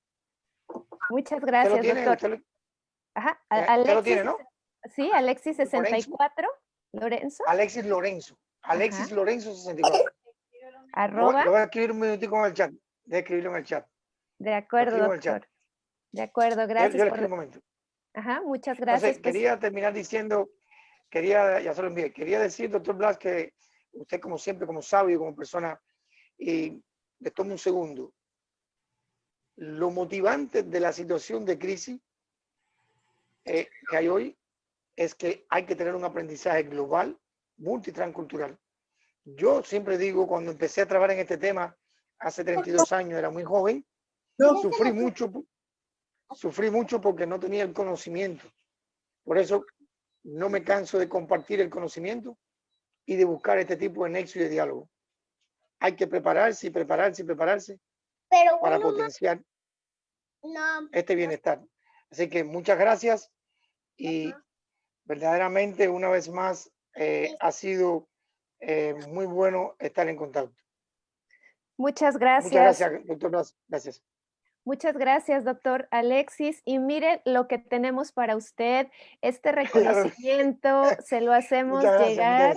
Muchas gracias, doctor. Ajá, usted lo tiene, ¿no? Sí, Alexis64, Lorenzo. Alexis Lorenzo. Alexis Lorenzo 64. Arroba. Lo voy a escribir un minutico en el chat. Voy a escribirlo en el chat. De acuerdo, doctor. De acuerdo, gracias. Yo le escribo un momento. Ajá, muchas gracias. Entonces, quería terminar diciendo, ya se lo envié, quería decir, doctor Blas, que usted como siempre, como sabio, como persona, y le tomo un segundo. Lo motivante de la situación de crisis que hay hoy es que hay que tener un aprendizaje global, multitranscultural. Yo siempre digo, cuando empecé a trabajar en este tema, hace 32 años, era muy joven, sufrí mucho porque no tenía el conocimiento. Por eso no me canso de compartir el conocimiento y de buscar este tipo de nexo y de diálogo. Hay que prepararse y prepararse y prepararse para potenciar este bienestar. Así que muchas gracias y verdaderamente una vez más ha sido muy bueno estar en contacto. Muchas gracias. Muchas gracias, doctor Blas. Gracias. Muchas gracias, doctor Alexis. Y mire lo que tenemos para usted. Este reconocimiento se lo hacemos llegar.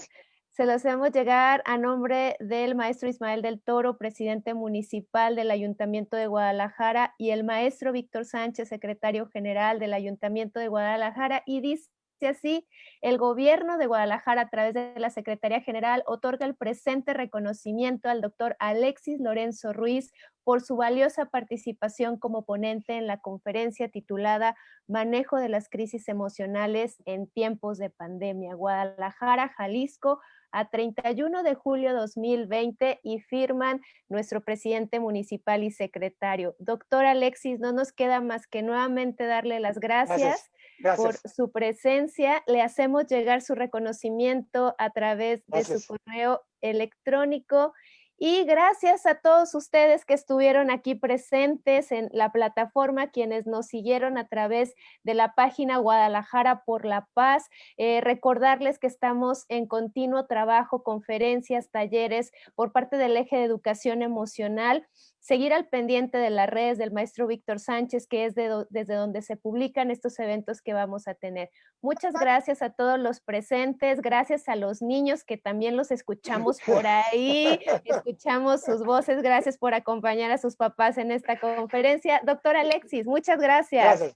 Se lo hacemos llegar a nombre del maestro Ismael del Toro, presidente municipal del Ayuntamiento de Guadalajara, y el maestro Víctor Sánchez, secretario general del Ayuntamiento de Guadalajara, y dice así: el gobierno de Guadalajara, a través de la Secretaría General, otorga el presente reconocimiento al doctor Alexis Lorenzo Ruiz por su valiosa participación como ponente en la conferencia titulada Manejo de las crisis emocionales en tiempos de pandemia, Guadalajara, Jalisco, a 31 de julio 2020, y firman nuestro presidente municipal y secretario. Doctor Alexis, no nos queda más que nuevamente darle las gracias. Por su presencia. Le hacemos llegar su reconocimiento a través de su correo electrónico. Y gracias a todos ustedes que estuvieron aquí presentes en la plataforma, quienes nos siguieron a través de la página Guadalajara por la Paz. Recordarles que estamos en continuo trabajo, conferencias, talleres por parte del eje de educación emocional. Seguir al pendiente de las redes del maestro Víctor Sánchez, que es desde donde se publican estos eventos que vamos a tener. Muchas gracias a todos los presentes, gracias a los niños que también los escuchamos por ahí, escuchamos sus voces, gracias por acompañar a sus papás en esta conferencia. Doctor Alexis, muchas gracias. Gracias.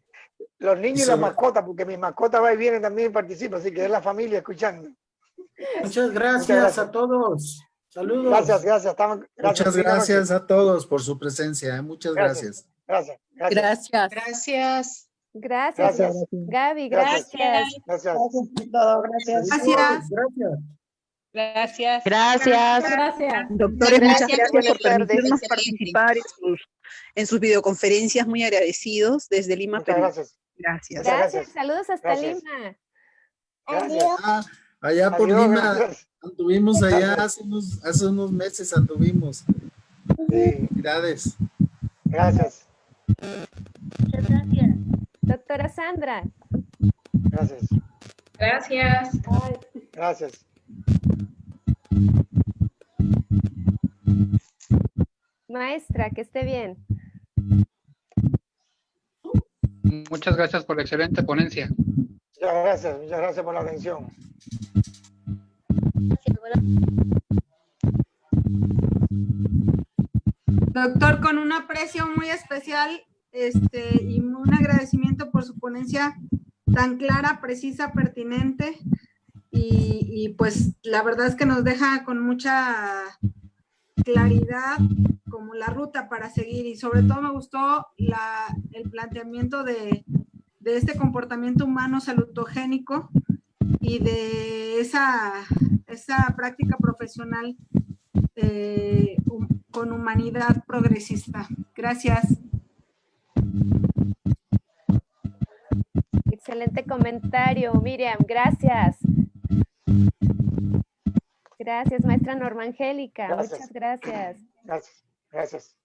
Los niños y las mascotas, porque mis mascotas va y vienen también y participan, así que es la familia escuchando. Muchas gracias a todos. Saludos. Gracias, gracias. Muchas gracias a todos por su presencia. Muchas gracias. Gracias. Gracias. Gracias. Gracias, Gracias. Gaby, Gracias. gracias. Gracias. Gracias. Gracias. Gracias. Doctores, muchas Gracias. gracias por Buenas tardes. permitirnos Excelente. participar en sus videoconferencias, muy agradecidos desde Lima, Muchas Perú. gracias. Gracias. Gracias, saludos hasta Gracias. Lima. Gracias. Allá por Adiós, Lima, gracias. anduvimos allá Gracias. hace unos meses anduvimos. Sí, Felicidades. gracias. Doctora Sandra. Gracias. Gracias. Gracias. Maestra, que esté bien. Muchas gracias por la excelente ponencia. Muchas gracias por la atención. Doctor, con un aprecio muy especial y un agradecimiento por su ponencia tan clara, precisa, pertinente y pues la verdad es que nos deja con mucha claridad como la ruta para seguir y sobre todo me gustó el planteamiento de este comportamiento humano salutogénico y de esa práctica profesional con humanidad progresista. Gracias. Excelente comentario, Miriam, gracias. Gracias, maestra Norma Angélica, Gracias. muchas gracias. Gracias.